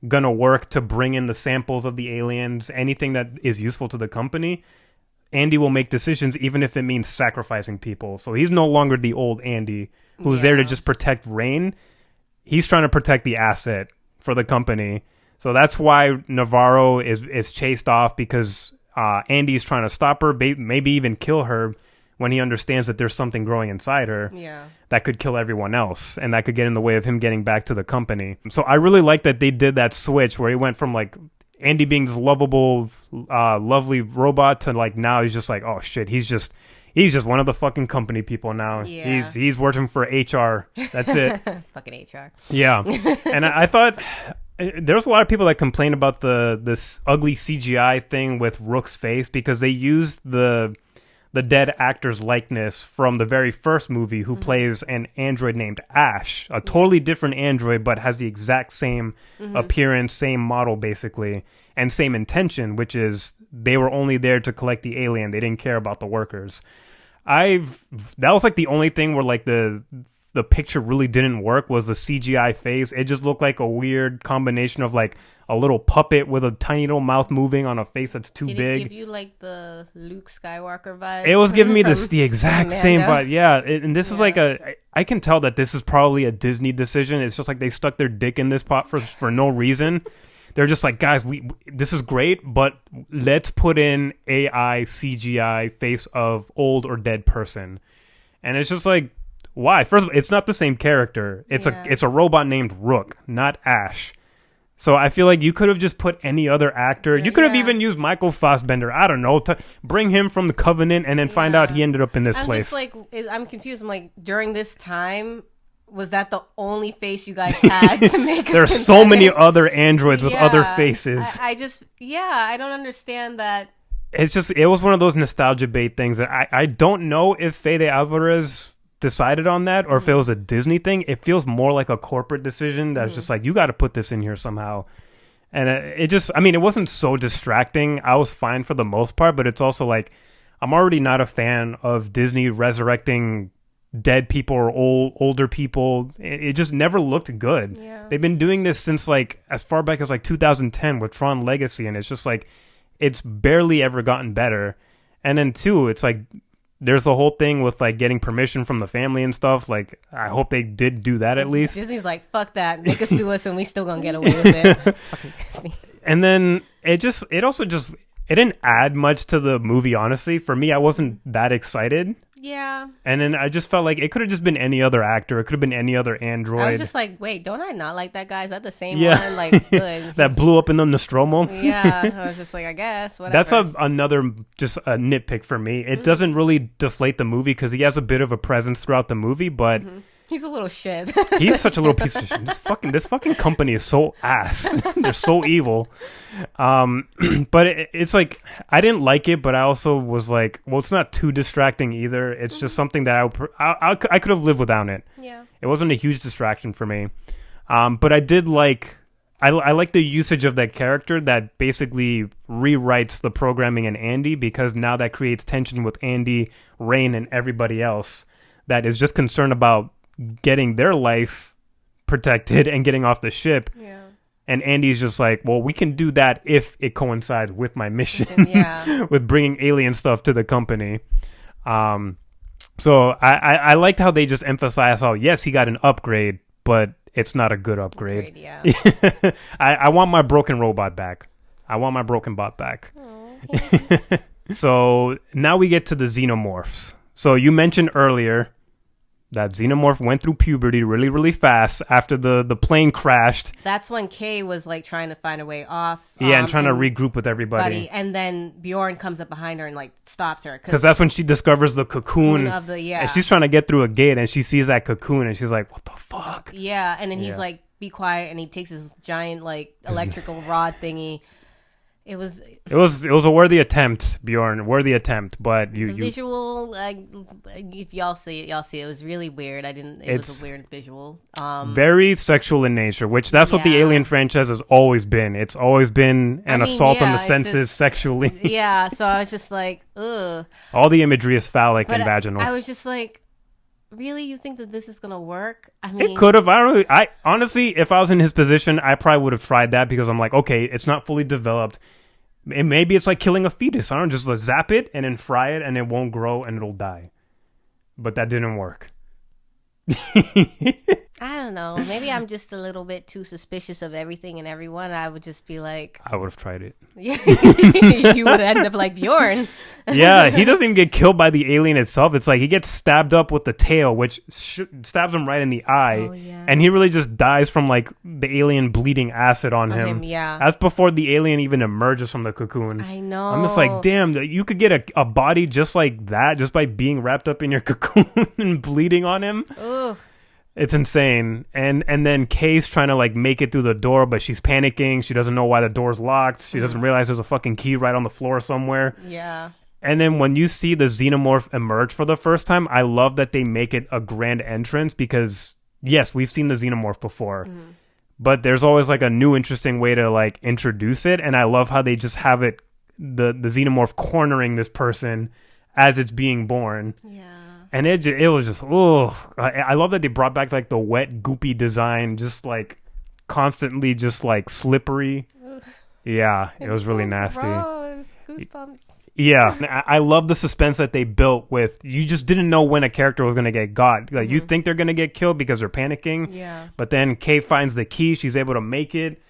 gonna work to bring in the samples of the aliens, anything that is useful to the company. Andy will make decisions even if it means sacrificing people. So he's no longer the old Andy who's there to just protect Rain. He's trying to protect the asset for the company. So that's why Navarro is chased off, because Andy's trying to stop her, maybe even kill her, when he understands that there's something growing inside her that could kill everyone else, and that could get in the way of him getting back to the company. So I really like that they did that switch where he went from like Andy being this lovable, lovely robot to like now he's just like, oh shit, he's just one of the fucking company people now. Yeah. He's working for HR. That's it. Fucking HR. Yeah. And I thought there's a lot of people that complain about this ugly CGI thing with Rook's face, because they used the dead actor's likeness from the very first movie, who plays an android named Ash, a totally different android, but has the exact same appearance, same model basically, and same intention, which is they were only there to collect the alien. They didn't care about the workers. That was like the only thing where like the picture really didn't work, was the CGI face. It just looked like a weird combination of like a little puppet with a tiny little mouth moving on a face that's too big. Did it give you like the Luke Skywalker vibe? It was giving me the exact same vibe. Yeah, and this is like I can tell that this is probably a Disney decision. It's just like they stuck their dick in this pot for no reason. They're just like, guys, this is great, but let's put in AI CGI face of old or dead person. And it's just like, why? First of all, it's not the same character. It's a robot named Rook, not Ash. So I feel like you could have just put any other actor. You could have even used Michael Fassbender. I don't know, to bring him from the Covenant and then find out he ended up in this place. I'm confused. I'm like, during this time, was that the only face you guys had to make? There's so many other androids with other faces. I don't understand that. It was one of those nostalgia bait things that I don't know if Fede Alvarez decided on that, or if it was a Disney thing. It feels more like a corporate decision that's just like, you got to put this in here somehow. And it wasn't so distracting. I was fine for the most part, but it's also like, I'm already not a fan of Disney resurrecting dead people or older people. It just never looked good. They've been doing this since like as far back as like 2010 with Tron Legacy, and it's just like, it's barely ever gotten better. And then two, it's like, there's the whole thing with like getting permission from the family and stuff. Like, I hope they did do that at least. Disney's like, fuck that, they could sue us and we still gonna get away with it. Fucking Disney. And then it didn't add much to the movie, honestly. For me, I wasn't that excited. Yeah. And then I just felt like it could have just been any other actor. It could have been any other android. I was just like, wait, don't I not like that guy? Is that the same one? Like, good. That blew up in the Nostromo. Yeah. I was just like, I guess, whatever. That's another just a nitpick for me. It doesn't really deflate the movie because he has a bit of a presence throughout the movie, but... He's a little shit. He's such a little piece of shit. This fucking company is so ass. They're so evil. But it's like, I didn't like it, but I also was like, well, it's not too distracting either. It's just something that I could have lived without it. Yeah. It wasn't a huge distraction for me. But I did like, I like the usage of that character that basically rewrites the programming in Andy, because now that creates tension with Andy, Rain, and everybody else that is just concerned about getting their life protected and getting off the ship. Yeah. And Andy's just like, well, we can do that if it coincides with my mission. With bringing alien stuff to the company. So I liked how they just emphasized how, yes, he got an upgrade, but it's not a good upgrade. Yeah. I want my broken robot back. I want my broken bot back. So now we get to the xenomorphs. So you mentioned earlier that xenomorph went through puberty really, really fast after the plane crashed. That's when Kay was like trying to find a way off. Yeah, and trying to regroup with everybody. And then Bjorn comes up behind her and like stops her. Because that's when she discovers the cocoon. And she's trying to get through a gate and she sees that cocoon and she's like, what the fuck? Yeah, and then he's like, be quiet, and he takes his giant like electrical rod thingy. It was a worthy attempt, Bjorn. Worthy attempt, but the visual. If y'all see it, it was really weird. It was a weird visual. Very sexual in nature, which that's what the Alien franchise has always been. It's always been an assault on the senses sexually. Yeah, so I was just like, ugh. All the imagery is phallic and vaginal. I was just like, really, you think that this is gonna work? I mean, it could have. I honestly, if I was in his position, I probably would have tried that, because I'm like, okay, it's not fully developed. And maybe it's like killing a fetus. I don't know, just zap it and then fry it and it won't grow and it'll die. But that didn't work. I don't know. Maybe I'm just a little bit too suspicious of everything and everyone. I would just be like... I would have tried it. Yeah. You would end up like Bjorn. Yeah, he doesn't even get killed by the alien itself. It's like he gets stabbed up with the tail, which stabs him right in the eye. Oh, yeah. And he really just dies from like the alien bleeding acid on him. Yeah. That's before the alien even emerges from the cocoon. I know. I'm just like, damn, you could get a body just like that, just by being wrapped up in your cocoon and bleeding on him. Ugh. It's insane. And then Kay's trying to like make it through the door, but she's panicking. She doesn't know why the door's locked. She doesn't realize there's a fucking key right on the floor somewhere. Yeah. And then when you see the xenomorph emerge for the first time, I love that they make it a grand entrance because, yes, we've seen the xenomorph before. Mm-hmm. But there's always like a new interesting way to like introduce it. And I love how they just have it, the xenomorph cornering this person as it's being born. Yeah. And it was just, oh, I love that they brought back like the wet, goopy design, just like constantly just like slippery. Ugh. Yeah, it was really nasty. Gross. Goosebumps. Yeah, I love the suspense that they built with, you just didn't know when a character was going to get got. Like, you think they're going to get killed because they're panicking. Yeah. But then Kay finds the key, she's able to make it.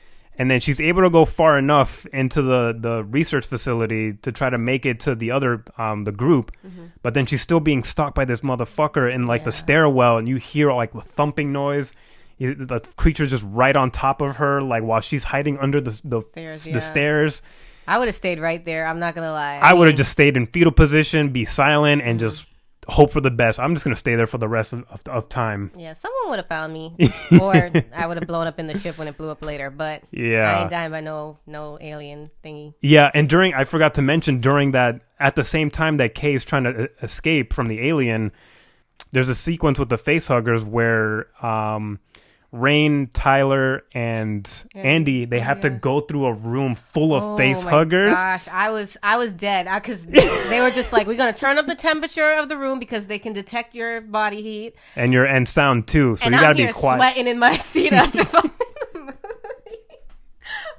And then she's able to go far enough into the research facility to try to make it to the other, the group. Mm-hmm. But then she's still being stalked by this motherfucker in, like, the stairwell. And you hear, like, the thumping noise. The creature's just right on top of her, like, while she's hiding under the stairs. I would have stayed right there. I'm not going to lie. I would have just stayed in fetal position, be silent, and just hope for the best. I'm just going to stay there for the rest of time. Yeah, someone would have found me. Or I would have blown up in the ship when it blew up later. But I ain't dying by no alien thingy. Yeah, and I forgot to mention, during that, at the same time that Kay is trying to escape from the alien, there's a sequence with the facehuggers where Rain, Tyler, and Andy, they have to go through a room full of facehuggers. Oh my gosh, I was dead because they were just like, we're gonna turn up the temperature of the room because they can detect your body heat and sound too. So and you gotta be quiet. Sweating in my seat as if I'm in the movie.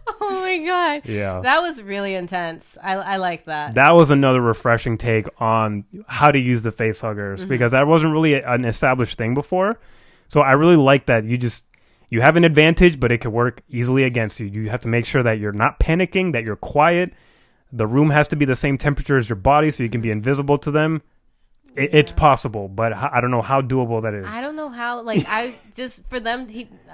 Oh my god, yeah, that was really intense. I like that. That was another refreshing take on how to use the facehuggers because that wasn't really an established thing before. So I really like that you have an advantage, but it could work easily against you. You have to make sure that you're not panicking, that you're quiet. The room has to be the same temperature as your body so you can be invisible to them. It's possible, but I don't know how doable that is. I don't know how, like, I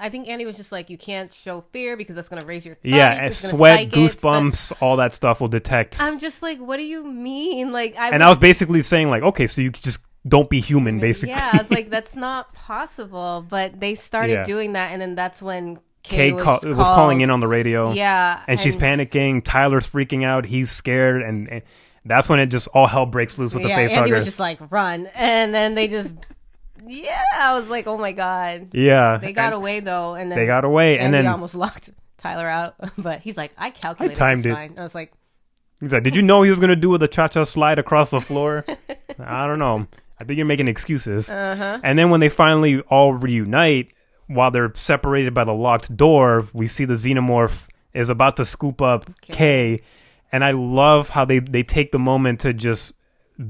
think Andy was just like, you can't show fear because that's going to raise your body. Yeah, and sweat, goosebumps, all that stuff will detect. I'm just like, what do you mean? Like, I was basically saying, like, okay, so you just don't be human, basically. Yeah, I was like, that's not possible. But they started doing that, and then that's when Kay was calling in on the radio. Yeah. And she's panicking. Tyler's freaking out. He's scared. And that's when it just all hell breaks loose with the facehuggers. Andy was just like, run. And then they just... Yeah, I was like, oh my God. Yeah. They got away, though. And then they got away. And then almost locked Tyler out. But he's like, I calculated this fine. I was like... He's like, did you know he was going to do with a cha-cha slide across the floor? I don't know. I think you're making excuses. And then when they finally all reunite, while they're separated by the locked door, we see the xenomorph is about to scoop up Kay. And I love how they take the moment to just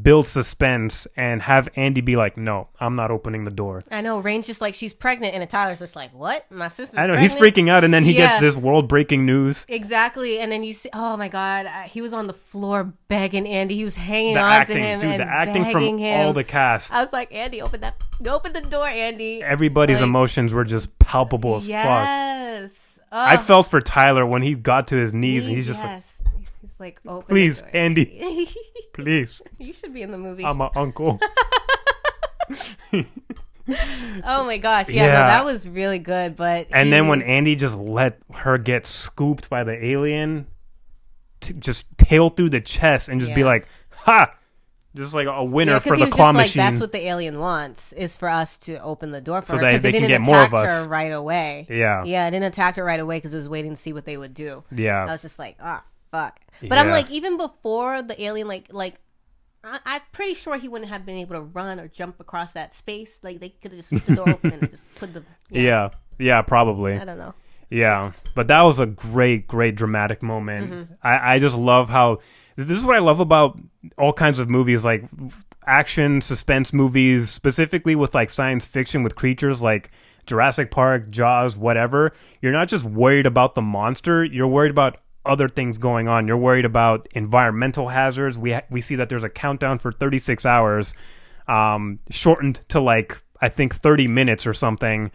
build suspense and have Andy be like, no, I'm not opening the door. I know. Rain's just like, she's pregnant. And Tyler's just like, what? My sister's I know. pregnant? He's freaking out. And then he gets this world-breaking news. Exactly. And then you see, oh my God, he was on the floor begging Andy. He was hanging on to him. Dude, the acting from all the cast. I was like, Andy, open the door, Andy. Everybody's emotions were just palpable as fuck. Yes. I felt for Tyler when he got to his knees and he's just like, like, open please, Andy, please. You should be in the movie. I'm an uncle. Oh my gosh, yeah, no, that was really good. But then when Andy just let her get scooped by the alien, just tail through the chest and just be like, ha! Just like a winner for the claw machine. Like, that's what the alien wants, is for us to open the door for her. So that they can get more of us. Her right away. Yeah. Yeah, it didn't attack her right away because it was waiting to see what they would do. Yeah. I was just like, oh, fuck. But I'm like, even before the alien, I'm pretty sure he wouldn't have been able to run or jump across that space. Like, they could have just left the door open and just put the... Yeah, probably. I don't know. Yeah, but that was a great dramatic moment. Mm-hmm. I just love how this is what I love about all kinds of movies, like action suspense movies, specifically with like science fiction with creatures like Jurassic Park, Jaws, whatever. You're not just worried about the monster, you're worried about other things going on. You're worried about environmental hazards. We see that there's a countdown for 36 hours, shortened to like I think 30 minutes or something,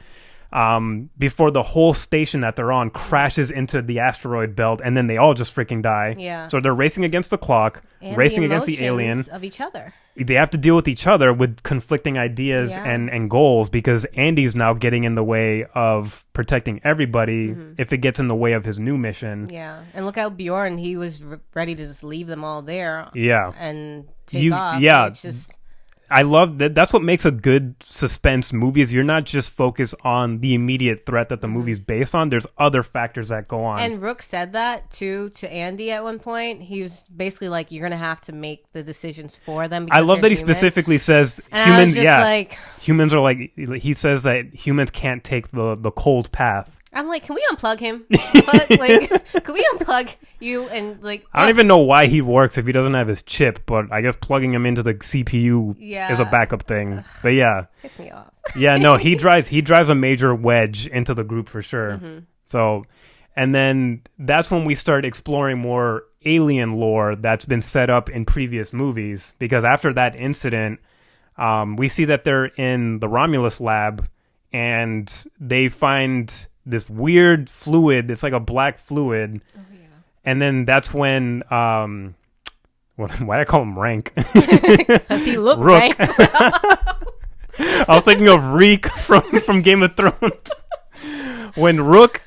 before the whole station that they're on crashes into the asteroid belt, and then they all just freaking die. Yeah. So they're racing against the clock, and racing against the alien of each other. They have to deal with each other with conflicting ideas and goals, because Andy's now getting in the way of protecting everybody if it gets in the way of his new mission. Yeah, and look how Bjorn, he was ready to just leave them all there. Yeah, and take off. Yeah, it's just. I love that. That's what makes a good suspense movie, is you're not just focused on the immediate threat that the movie's based on. There's other factors that go on. And Rook said that too to Andy at one point. He was basically like, "You're gonna have to make the decisions for them." I love that he specifically says humans. Humans are like. He says that humans can't take the cold path. I'm like, can we unplug him? Can we unplug you and like? I don't even know why he works if he doesn't have his chip, but I guess plugging him into the CPU is a backup thing. But yeah, piss me off. Yeah, no, he drives a major wedge into the group for sure. Mm-hmm. So, and then that's when we start exploring more alien lore that's been set up in previous movies. Because after that incident, we see that they're in the Romulus lab, and they find this weird fluid. It's like a black fluid. Oh, yeah. And then that's when why did I call him Rank? Because he looked Rook. Rank. I was thinking of Reek from Game of Thrones. When Rook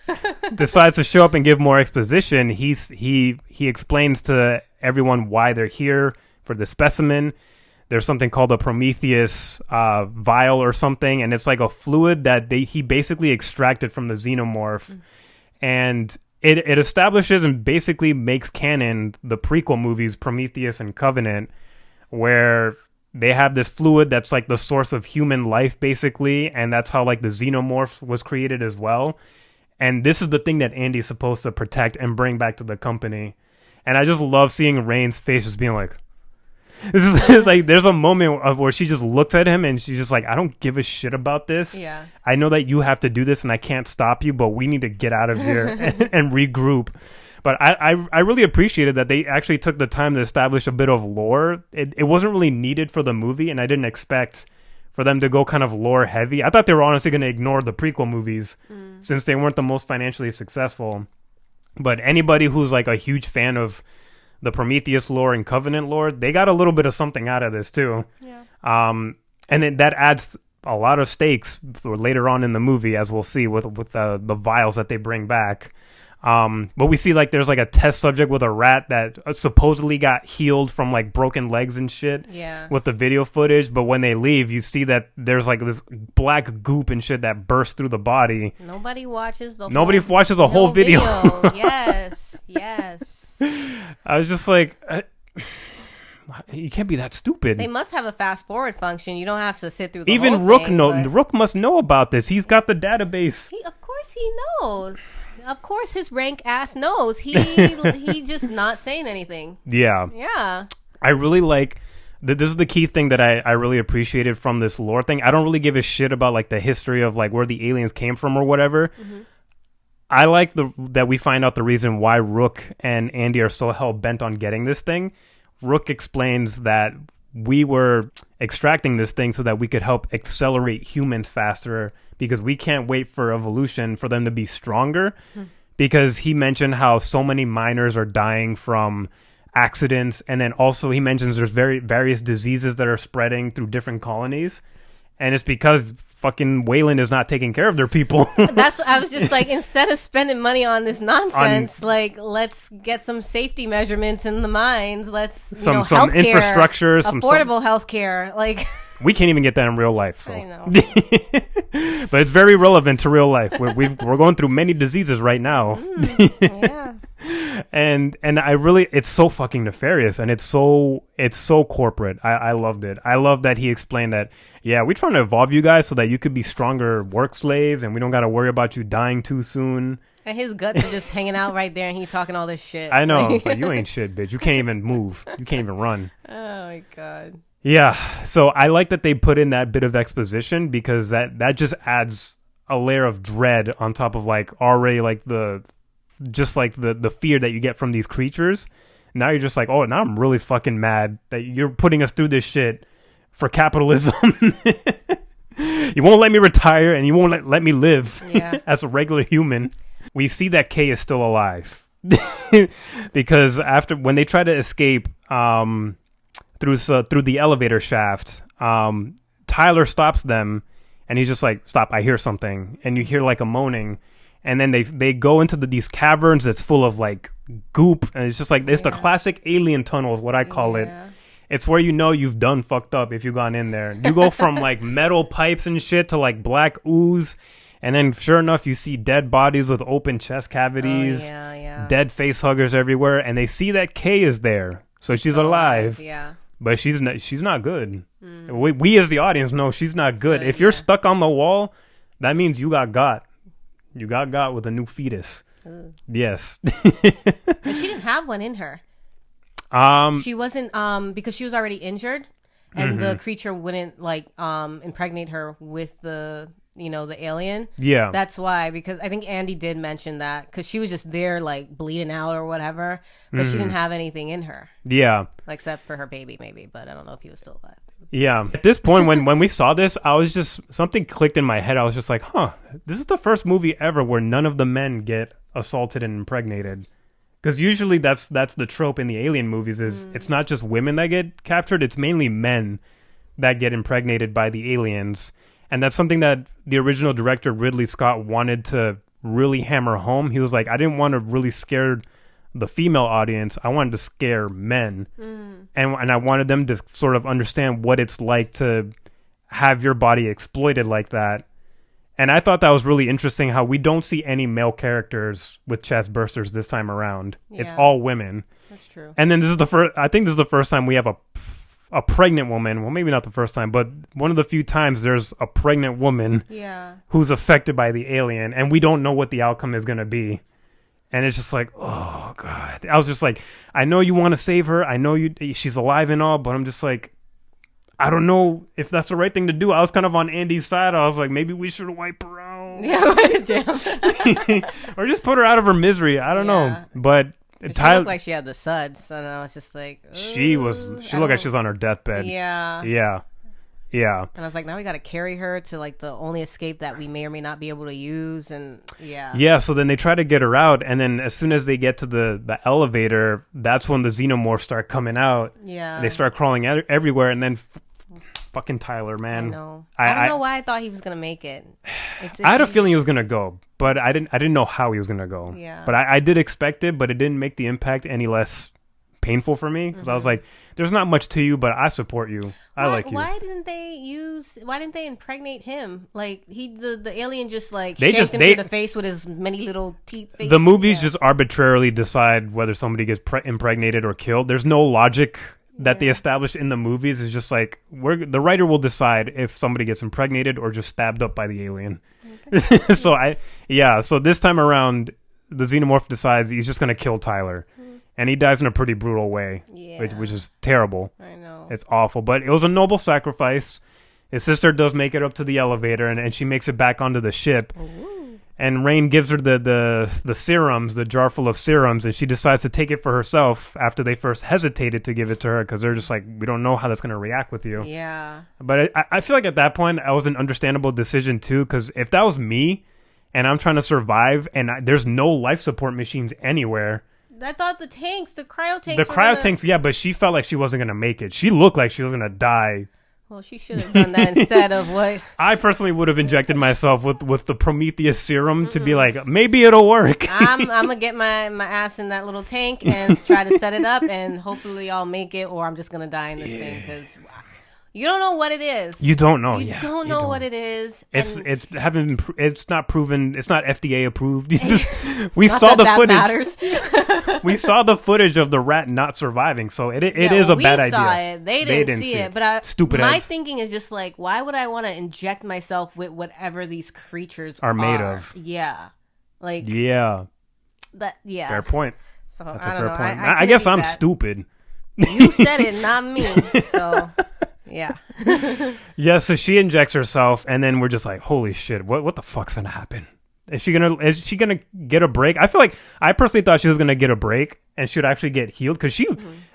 decides to show up and give more exposition, he explains to everyone why they're here for the specimen. There's something called a Prometheus vial or something, and it's like a fluid that he basically extracted from the xenomorph. And it establishes and basically makes canon the prequel movies, Prometheus and Covenant, where they have this fluid that's like the source of human life, basically, and that's how like the xenomorph was created as well. And this is the thing that Andy's supposed to protect and bring back to the company. And I just love seeing Rain's face just being like, this is like, there's a moment of where she just looks at him and she's just like, I don't give a shit about this. Yeah. I know that you have to do this and I can't stop you, but we need to get out of here and regroup. But I really appreciated that they actually took the time to establish a bit of lore. It wasn't really needed for the movie, and I didn't expect for them to go kind of lore heavy. I thought they were honestly going to ignore the prequel movies since they weren't the most financially successful. But anybody who's like a huge fan of the Prometheus lore and Covenant lore, they got a little bit of something out of this too. Yeah. And then that adds a lot of stakes for later on in the movie, as we'll see with the vials that they bring back. But we see like there's like a test subject with a rat that supposedly got healed from like broken legs and shit. Yeah. With the video footage, but when they leave, you see that there's like this black goop and shit that bursts through the body. Nobody watches the whole video. Yes. I was just like, you can't be that stupid. They must have a fast forward function. You don't have to sit through the even whole Rook thing. Rook must know about this. He's got the database. Of course he knows. Of course his rank ass knows. He just not saying anything. Yeah. I really like this is the key thing that I really appreciated from this lore thing. I don't really give a shit about like the history of like where the aliens came from or whatever. Mm-hmm. I like that we find out the reason why Rook and Andy are so hell-bent on getting this thing. Rook explains that we were extracting this thing so that we could help accelerate humans faster, because we can't wait for evolution for them to be stronger. Because he mentioned how so many miners are dying from accidents, and then also he mentions there's various diseases that are spreading through different colonies, and it's because fucking Wayland is not taking care of their people. I was just like, instead of spending money on this nonsense, like let's get some safety measurements in the mines. Let's some infrastructure, affordable healthcare. Like we can't even get that in real life. So I know. But it's very relevant to real life. We're going through many diseases right now. Yeah. And I really, it's so fucking nefarious, and it's so corporate. I loved it. I love that he explained that, yeah, we're trying to evolve you guys so that you could be stronger work slaves, and we don't got to worry about you dying too soon. And his guts are just hanging out right there, and he talking all this shit. I know. Like, you ain't shit, bitch. You can't even move. You can't even run. Oh, my God. Yeah. So I like that they put in that bit of exposition because that just adds a layer of dread on top of, like, already, like, the fear that you get from these creatures. Now you're just like, oh, now I'm really fucking mad that you're putting us through this shit for capitalism. You won't let me retire and you won't let me live as a regular human. We see that Kay is still alive because when they try to escape through the elevator shaft, Tyler stops them and he's just like, stop, I hear something. And you hear like a moaning. And then they go into these caverns that's full of like goop. And it's just like, it's the classic alien tunnel is what I call it. It's where you know you've done fucked up if you've gone in there. You go from like metal pipes and shit to like black ooze. And then sure enough, you see dead bodies with open chest cavities, dead face huggers everywhere. And they see that Kay is there. So she's alive. Yeah. But she's not good. We as the audience know she's not good. If you're stuck on the wall, that means you got. You got with a new fetus. Yes. But she didn't have one in her. She wasn't because she was already injured, and the creature wouldn't like impregnate her with the alien. Yeah. That's why, because I think Andy did mention that because she was just there like bleeding out or whatever, but she didn't have anything in her. Yeah. Except for her baby maybe, but I don't know if he was still alive. Yeah. At this point, when we saw this, I was just, something clicked in my head. I was just like, this is the first movie ever where none of the men get assaulted and impregnated. Because usually that's the trope in the alien movies is it's not just women that get captured, it's mainly men that get impregnated by the aliens. And that's something that the original director Ridley Scott wanted to really hammer home. He was like, I didn't want to really scare the female audience. I wanted to scare men. And I wanted them to sort of understand what it's like to have your body exploited like that. And I thought that was really interesting how we don't see any male characters with chest bursters this time around. Yeah. It's all women. That's true. And then I think this is the first time we have a pregnant woman. Well, maybe not the first time, but one of the few times there's a pregnant woman who's affected by the alien, and we don't know what the outcome is going to be. And it's just like, oh, God. I was just like, I know you want to save her. I know she's alive and all, but I'm just like, I don't know if that's the right thing to do. I was kind of on Andy's side. I was like, maybe we should wipe her out. Yeah, write it down. Or just put her out of her misery. I don't know. But she looked like she had the suds. And I was just like, she looked like she was on her deathbed. Yeah. Yeah. Yeah. And I was like, now we got to carry her to like the only escape that we may or may not be able to use. And yeah. So then they try to get her out. And then as soon as they get to the elevator, that's when the xenomorphs start coming out. Yeah. They start crawling everywhere. And then fucking Tyler, man. I know. I don't know why I thought he was going to make it. I had a feeling he was going to go, but I didn't know how he was going to go. Yeah. But I did expect it, but it didn't make the impact any less painful for me because I was like, there's not much to you, but I support you. I like you. Why didn't they impregnate him? Like the alien just like shaved him through the face with his many little teeth. The movies just arbitrarily decide whether somebody gets impregnated or killed. There's no logic that they establish in the movies. It's just like the writer will decide if somebody gets impregnated or just stabbed up by the alien. Okay. So this time around, the xenomorph decides he's just going to kill Tyler. And he dies in a pretty brutal way, which is terrible. I know. It's awful. But it was a noble sacrifice. His sister does make it up to the elevator, and she makes it back onto the ship. Ooh. And Rain gives her the serums, the jar full of serums, and she decides to take it for herself after they first hesitated to give it to her because they're just like, we don't know how that's going to react with you. Yeah. But I feel like at that point, that was an understandable decision, too, because if that was me and I'm trying to survive and there's no life support machines anywhere... I thought the cryo tanks. The cryo tanks, yeah, but she felt like she wasn't going to make it. She looked like she was going to die. Well, she should have done that instead of what? I personally would have injected myself with the Prometheus serum to be like, maybe it'll work. I'm going to get my ass in that little tank and try to set it up, and hopefully I'll make it, or I'm just going to die in this thing because... You don't know what it is. You don't know. You don't know what it is. It's not proven. It's not FDA approved. We saw the footage. Matters. We saw the footage of the rat not surviving, so it is a bad idea. We saw it. They didn't see it. But my thinking is just like, why would I want to inject myself with whatever these creatures are made of? Yeah. Like, yeah. Yeah. Fair point. So, that's a fair point. I guess I'm stupid. You said it, not me. So, yeah. Yeah, so she injects herself, and then we're just like, holy shit, what the fuck's gonna happen? Is she gonna get a break? I feel like I personally thought she was gonna get a break and she would actually get healed, because she,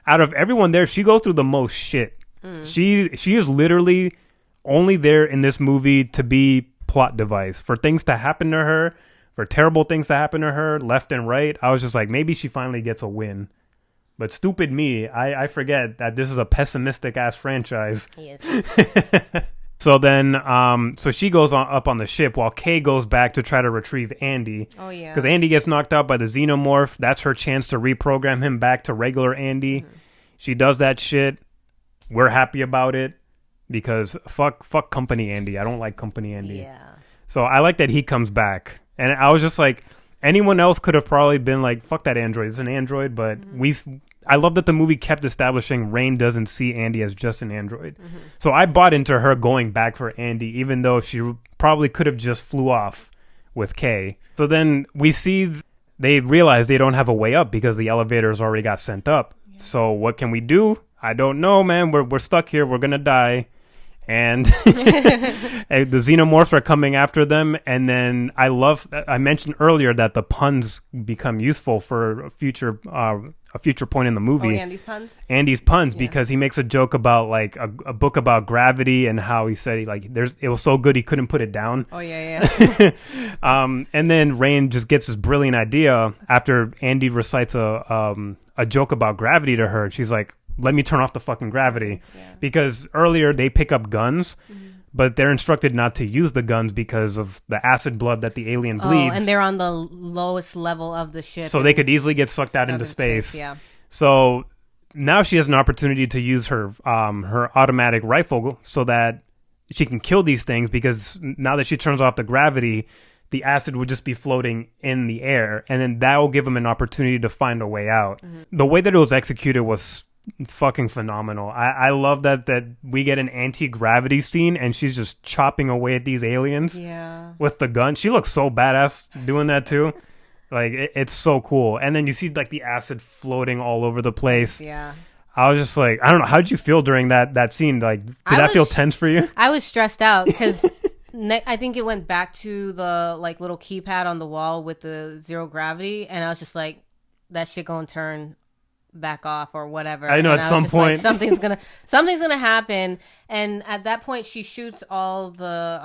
out of everyone there, she goes through the most shit. She is literally only there in this movie to be plot device for things to happen to her, for terrible things to happen to her left and right. I was just like, maybe she finally gets a win. But stupid me, I forget that this is a pessimistic ass franchise. Yes. So then, so she goes up on the ship while Kay goes back to try to retrieve Andy. Oh, yeah. Because Andy gets knocked out by the xenomorph. That's her chance to reprogram him back to regular Andy. She does that shit. We're happy about it because fuck Company Andy. I don't like Company Andy. Yeah. So I like that he comes back. And I was just like, anyone else could have probably been like, fuck that android. It's an android. But I love that the movie kept establishing Rain doesn't see Andy as just an android. So I bought into her going back for Andy, even though she probably could have just flew off with Kay. So then we see they realize they don't have a way up because the elevators already got sent up. Yeah. So what can we do? I don't know, man. We're stuck here. We're going to die. And the xenomorphs are coming after them. And then I mentioned earlier that the puns become useful for a future point in the movie. Oh, Andy's puns, because he makes a joke about like a book about gravity and how he said it was so good he couldn't put it down. Oh yeah. And then Rain just gets this brilliant idea after Andy recites a joke about gravity to her. She's like, let me turn off the fucking gravity. Because earlier they pick up guns, but they're instructed not to use the guns because of the acid blood that the alien bleeds. Oh, and they're on the lowest level of the ship. So they could easily get sucked out into space. Yeah. So now she has an opportunity to use her automatic rifle so that she can kill these things, because now that she turns off the gravity, the acid would just be floating in the air, and then that will give them an opportunity to find a way out. The way that it was executed was fucking phenomenal. I love that we get an anti-gravity scene and she's just chopping away at these aliens with the gun. She looks so badass doing that too. Like it's so cool. And then you see like the acid floating all over the place. Yeah. I was just like, I don't know, how did you feel during that scene? Like, did that feel tense for you? I was stressed out because I think it went back to the like little keypad on the wall with the zero gravity, and I was just like, that shit gonna turn back off or whatever. I know, at some point like, something's gonna happen. And at that point she shoots all the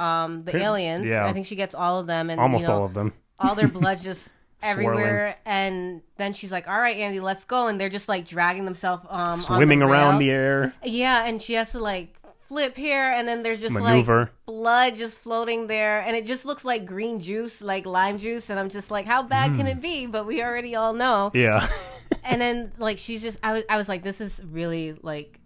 aliens. I think she gets all of them, and almost all of them, all their blood just everywhere. And then she's like, all right, Andy, let's go. And they're just like dragging themselves swimming on the around the air. And she has to like flip here, and then there's just like blood just floating there, and it just looks like green juice, like lime juice, and I'm just like, how bad can it be? But we already all know. And then like she's just I was like, this is really like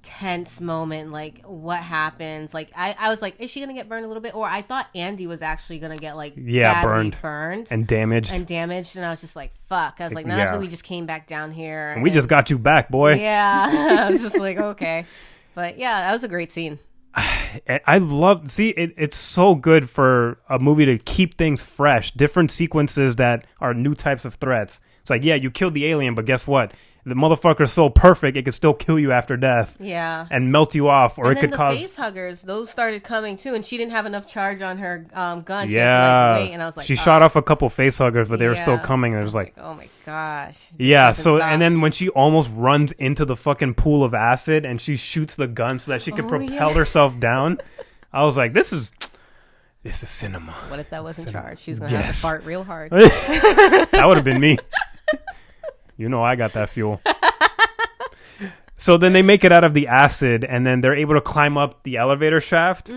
tense moment. Like, what happens? Like I was like, is she gonna get burned a little bit? Or I thought Andy was actually gonna get like badly burned and damaged, and I was just like, fuck. I was like, now we just came back down here and we just got you back, boy. I was just like, okay. But yeah, that was a great scene. I love, it's so good for a movie to keep things fresh, different sequences that are new types of threats. It's like, yeah, you killed the alien, but guess what? The motherfucker's so perfect, it could still kill you after death. Yeah. And melt you off, or and it could cause... And then the face huggers, those started coming too, and she didn't have enough charge on her gun. She had to, like, wait, and I was like... She shot off a couple face huggers, but they were still coming, and it was like... Oh my gosh. Yeah, so, and then when she almost runs into the fucking pool of acid, and she shoots the gun so that she could propel herself down, I was like, this is cinema. What if that wasn't charged? She was going to have to fart real hard. That would have been me. You know I got that fuel. So then they make it out of the acid, and then they're able to climb up the elevator shaft.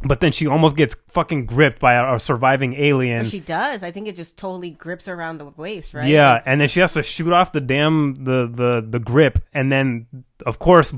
But then she almost gets fucking gripped by a surviving alien. She does. I think it just totally grips her around the waist, right? Yeah, and then she has to shoot off the the grip, and then of course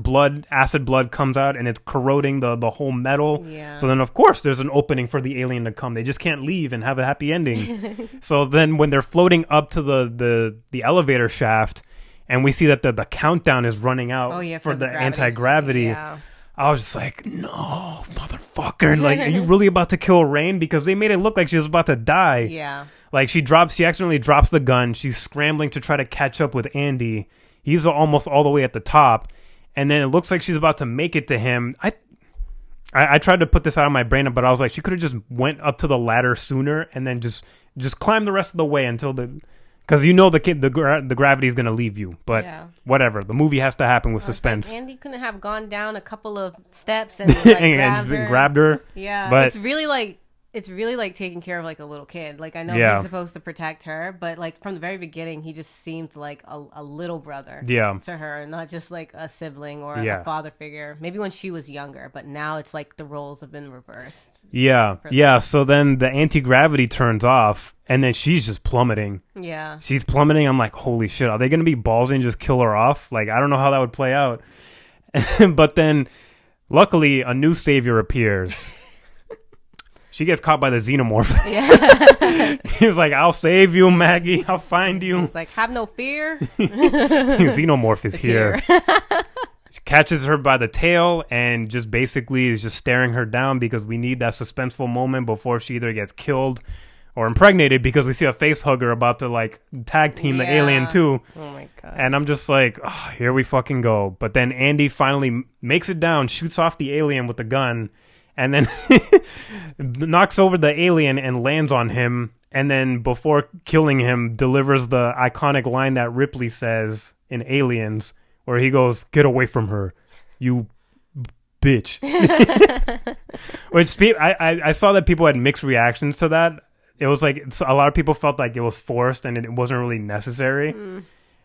acid blood comes out, and it's corroding the whole metal. Yeah. So then of course there's an opening for the alien to come. They just can't leave and have a happy ending. So then when they're floating up to the elevator shaft, and we see that the countdown is running out for the anti-gravity. Yeah. I was just like, no, motherfucker. Like, are you really about to kill Rain? Because they made it look like she was about to die. Yeah. Like, she accidentally drops the gun. She's scrambling to try to catch up with Andy. He's almost all the way at the top. And then it looks like she's about to make it to him. I tried to put this out of my brain, but I was like, she could have just went up to the ladder sooner and then just climbed the rest of the way until because the gravity is going to leave you. But whatever. The movie has to happen with suspense. Like Andy couldn't have gone down a couple of steps and like, grabbed her. Yeah. But it's really like taking care of like a little kid. Like, I know he's supposed to protect her, but like from the very beginning, he just seemed like a little brother to her, not just like a sibling or a father figure. Maybe when she was younger, but now it's like the roles have been reversed. Yeah. So then the anti-gravity turns off, and then she's just plummeting. Yeah. She's plummeting. I'm like, holy shit, are they going to be ballsy and just kill her off? Like, I don't know how that would play out. But then, luckily, a new savior appears. She gets caught by the xenomorph. Yeah. He's like, I'll save you, Maggie. I'll find you. He's like, have no fear. Xenomorph is here. She catches her by the tail and just basically is just staring her down because we need that suspenseful moment before she either gets killed or impregnated, because we see a face hugger about to like tag team the alien too. Oh my God. And I'm just like, oh, here we fucking go. But then Andy finally makes it down, shoots off the alien with the gun, and then knocks over the alien and lands on him. And then before killing him, delivers the iconic line that Ripley says in Aliens, where he goes, "Get away from her, you bitch." Which I saw that people had mixed reactions to that. It was like a lot of people felt like it was forced and it wasn't really necessary.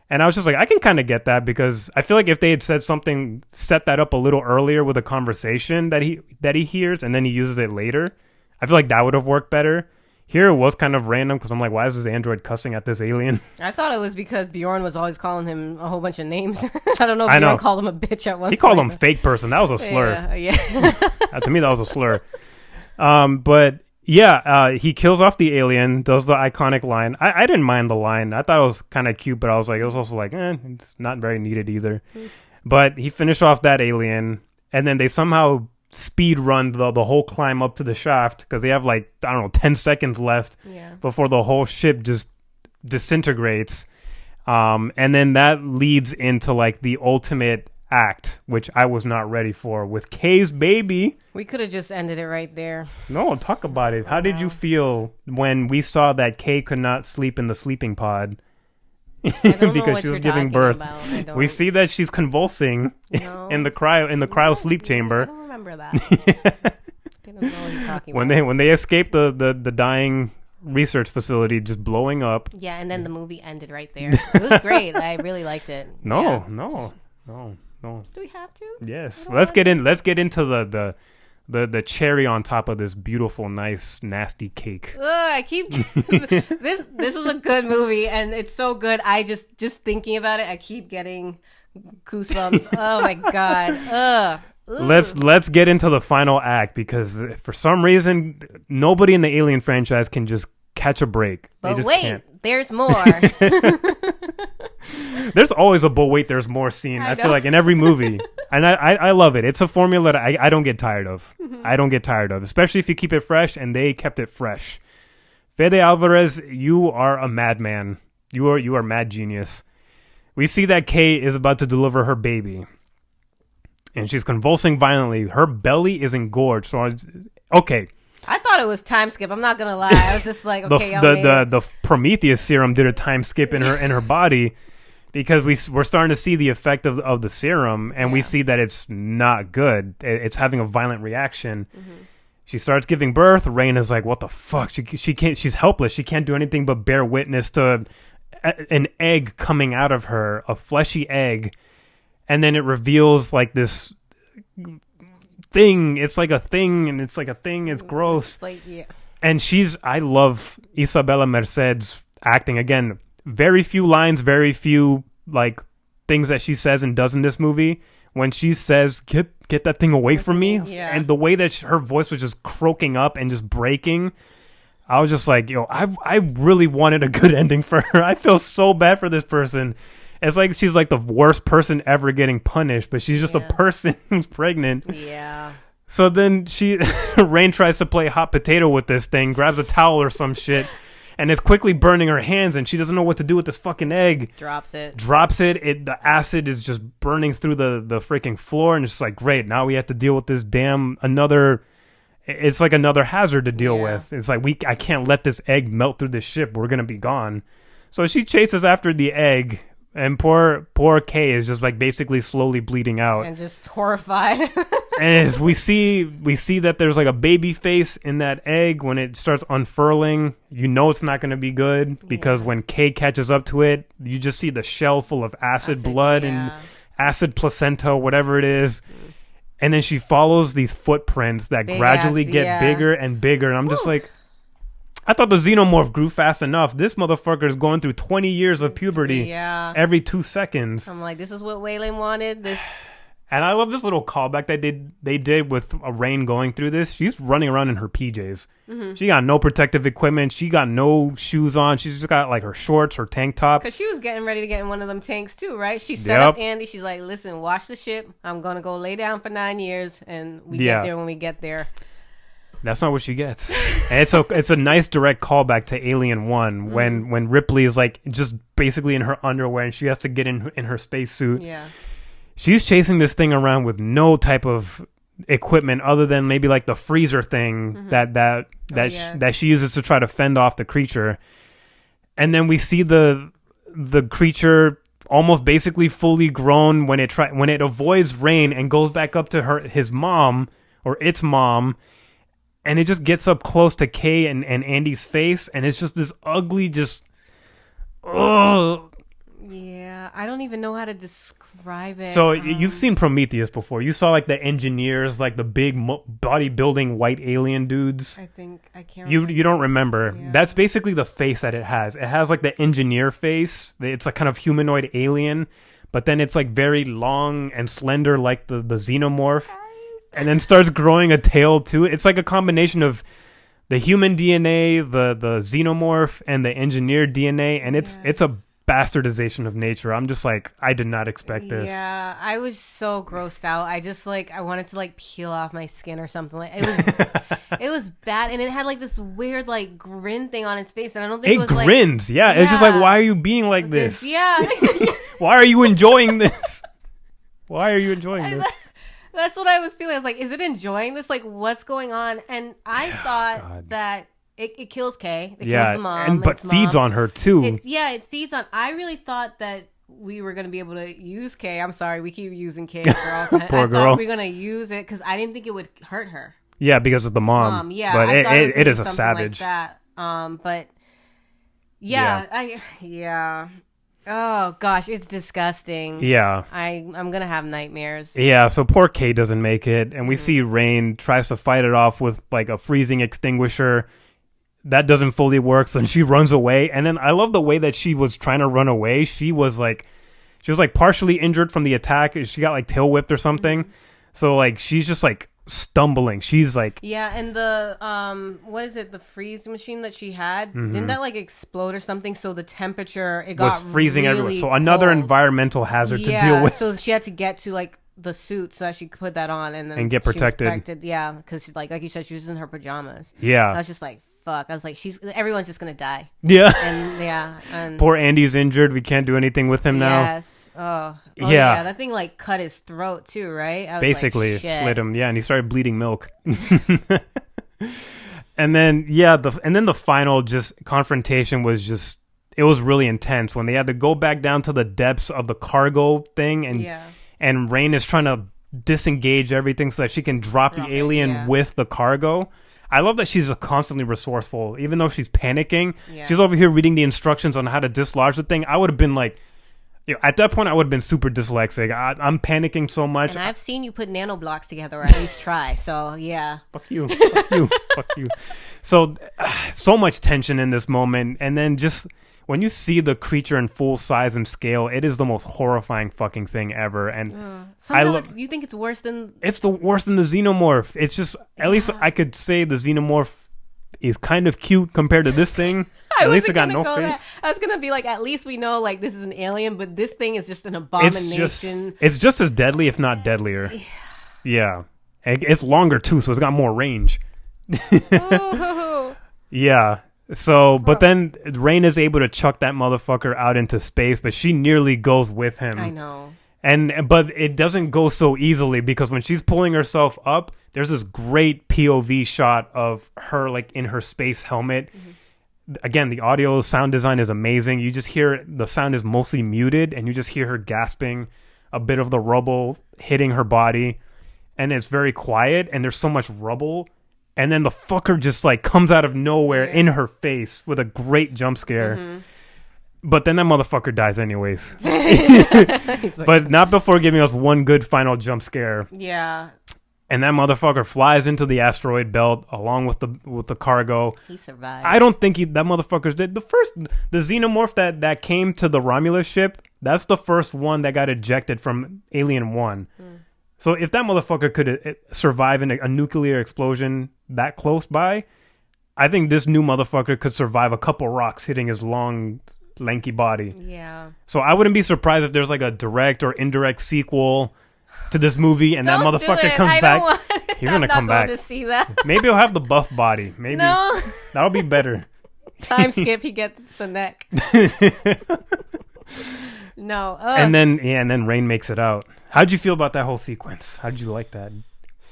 And I was just like, I can kind of get that, because I feel like if they had said something, set that up a little earlier with a conversation that he hears and then he uses it later, I feel like that would have worked better. Here it was kind of random, because I'm like, why is this android cussing at this alien? I thought it was because Bjorn was always calling him a whole bunch of names. I don't know if Bjorn called him a bitch at one point. He called him fake person. That was a slur. Yeah. To me, that was a slur. But yeah, he kills off the alien, does the iconic line. I didn't mind the line. I thought it was kind of cute, but I was like, it was also like, it's not very needed either. But he finished off that alien, and then they somehow speed run the whole climb up to the shaft, because they have like, I don't know, 10 seconds left before the whole ship just disintegrates. And then that leads into like the ultimate act, which I was not ready for, with Kay's baby. We could have just ended it right there. No, talk about it. How did you feel when we saw that Kay could not sleep in the sleeping pod because she was giving birth? We see that she's convulsing in the cryo sleep chamber. I don't remember that. I don't know what you're talking about. When they escaped the dying research facility just blowing up. Yeah, and then the movie ended right there. It was great. I really liked it. No. Do we have to? Yes. Let's get into the cherry on top of this beautiful, nice, nasty cake. I keep this was a good movie, and it's so good. I just thinking about it, I keep getting goosebumps. Oh my God. Let's get into the final act, because for some reason nobody in the Alien franchise can just catch a break. But wait, can't. There's more. There's always a but wait, there's more scene. I feel like in every movie, and I love it. It's a formula that I don't get tired of. I don't get tired of, especially if you keep it fresh, and they kept it fresh. Fede Alvarez, you are a madman. You are mad genius. We see that Kay is about to deliver her baby, and she's convulsing violently. Her belly is engorged. So okay. I thought it was time skip. I'm not gonna lie. I was just like, okay, the Prometheus serum did a time skip in her body, because we're starting to see the effect of the serum, and we see that it's not good. It's having a violent reaction. She starts giving birth. Rain is like, what the fuck? She can't. She's helpless. She can't do anything but bear witness to an egg coming out of her, a fleshy egg, and then it reveals like this thing. It's like a thing, and it's like a thing. It's gross. It's like, and I love Isabella Merced's acting. Again, very few lines, very few like things that she says and does in this movie. When she says, get that thing away from me, and the way that her voice was just croaking up and just breaking, I was just like, I really wanted a good ending for her. I feel so bad for this person. It's like she's like the worst person ever getting punished, but she's just a person who's pregnant. Yeah. So then Rain tries to play hot potato with this thing, grabs a towel or some shit, and it's quickly burning her hands, and she doesn't know what to do with this fucking egg. Drops it. The acid is just burning through the freaking floor, and it's just like, great, now we have to deal with this it's like another hazard to deal with. It's like, I can't let this egg melt through this ship. We're gonna be gone. So she chases after the egg, and poor Kay is just like basically slowly bleeding out and just horrified. And as we see that there's like a baby face in that egg when it starts unfurling. You know it's not going to be good, because when Kay catches up to it, you just see the shell full of acid blood and acid placenta, whatever it is. And then she follows these footprints that gradually get bigger and bigger. And I'm just like, I thought the xenomorph grew fast enough. This motherfucker is going through 20 years of puberty every 2 seconds. I'm like, this is what Waylon wanted. And I love this little callback that they did with Rain going through this. She's running around in her PJs. Mm-hmm. She got no protective equipment. She got no shoes on. She's just got like her shorts, her tank top. Because she was getting ready to get in one of them tanks too, right? She set up Andy. She's like, listen, watch the ship. I'm going to go lay down for 9 years, and we get there when we get there. That's not what she gets. And it's a nice direct callback to Alien 1 when Ripley is like just basically in her underwear and she has to get in her spacesuit. Yeah. She's chasing this thing around with no type of equipment other than maybe like the freezer thing that she uses to try to fend off the creature. And then we see the creature almost basically fully grown when it avoids Rain and goes back up to its mom, and it just gets up close to Kay and Andy's face, and it's just this ugly, just Yeah, I don't even know how to describe it. So you've seen Prometheus before. You saw like the engineers, like the big bodybuilding white alien dudes. I can't. You don't remember? Yeah. That's basically the face that it has. It has like the engineer face. It's a kind of humanoid alien, but then it's like very long and slender, like the xenomorph, and then starts growing a tail too. It's like a combination of the human DNA, the xenomorph, and the engineered DNA, and it's a bastardization of nature. I'm just like, I did not expect this. Yeah, I was so grossed out. I wanted to like peel off my skin or something. Like it was bad, and it had like this weird like grin thing on its face, and I don't think it was grins. Like, it's just like, why are you being like this? Yeah. Why are you enjoying this? Why are you enjoying this? That's what I was feeling. I was like, is it enjoying this? Like, what's going on? And I thought that it kills Kay. It kills the mom. But feeds on her, too. It feeds on... I really thought that we were going to be able to use Kay. I'm sorry, we keep using Kay for all time. Poor girl. I thought we were going to use it because I didn't think it would hurt her. Yeah, because of the mom. Yeah, but it is a savage. Like that. But yeah. Oh gosh, it's disgusting. Yeah. I'm gonna have nightmares. Yeah, so poor Kay doesn't make it, and we see Rain tries to fight it off with like a freezing extinguisher. That doesn't fully work, so she runs away. And then I love the way that she was trying to run away. She was like partially injured from the attack. She got like tail whipped or something. Mm-hmm. So like she's just like stumbling. She's like, yeah, and the what is it, the freeze machine that she had, didn't that like explode or something? So the temperature, it got freezing really everywhere. So cold. Another environmental hazard to deal with. So she had to get to like the suit so that she could put that on and get protected. Yeah, because like you said, she was in her pajamas. Yeah, I was just like, fuck. I was like, everyone's just gonna die. Yeah. And poor Andy's injured. We can't do anything with him now. Yes. Oh yeah. That thing like cut his throat too, right? I was basically like, slit him. Yeah, and he started bleeding milk. And then the final just confrontation was just, it was really intense when they had to go back down to the depths of the cargo thing, and Rain is trying to disengage everything so that she can drop the alien with the cargo. I love that she's constantly resourceful, even though she's panicking. Yeah. She's over here reading the instructions on how to dislodge the thing. I would have been like, at that point, I would have been super dyslexic. I'm panicking so much. And I've seen you put nano blocks together, or at least try. So yeah. Fuck you. Fuck you. So much tension in this moment, and then just when you see the creature in full size and scale, it is the most horrifying fucking thing ever. And you think it's worse than... It's worse than the xenomorph. It's just, at least I could say the xenomorph is kind of cute compared to this thing. At least it got no face. I was gonna be like, at least we know like this is an alien, but this thing is just an abomination. It's just as deadly, if not deadlier. Yeah. It's longer too, so it's got more range. Ooh. Yeah. So, but then Rain is able to chuck that motherfucker out into space, but she nearly goes with him. I know. But it doesn't go so easily because when she's pulling herself up, there's this great POV shot of her like in her space helmet. Mm-hmm. Again, the audio sound design is amazing. You just hear the sound is mostly muted and you just hear her gasping, a bit of the rubble hitting her body, and it's very quiet and there's so much rubble. And then the fucker just like comes out of nowhere in her face with a great jump scare. Mm-hmm. But then that motherfucker dies anyways. But not before giving us one good final jump scare. Yeah. And that motherfucker flies into the asteroid belt along with the cargo. He survived. I don't think that motherfucker's dead. The xenomorph that came to the Romulus ship, that's the first one that got ejected from Alien 1. So if that motherfucker could survive in a nuclear explosion that close by, I think this new motherfucker could survive a couple rocks hitting his long, lanky body. Yeah. So I wouldn't be surprised if there's like a direct or indirect sequel to this movie and that motherfucker comes back. He's going to come back. To see that. Maybe he'll have the buff body. Maybe. No. That'll be better. Time skip, he gets the neck. No. And then Rain makes it out. How'd you feel about that whole sequence? How'd you like that?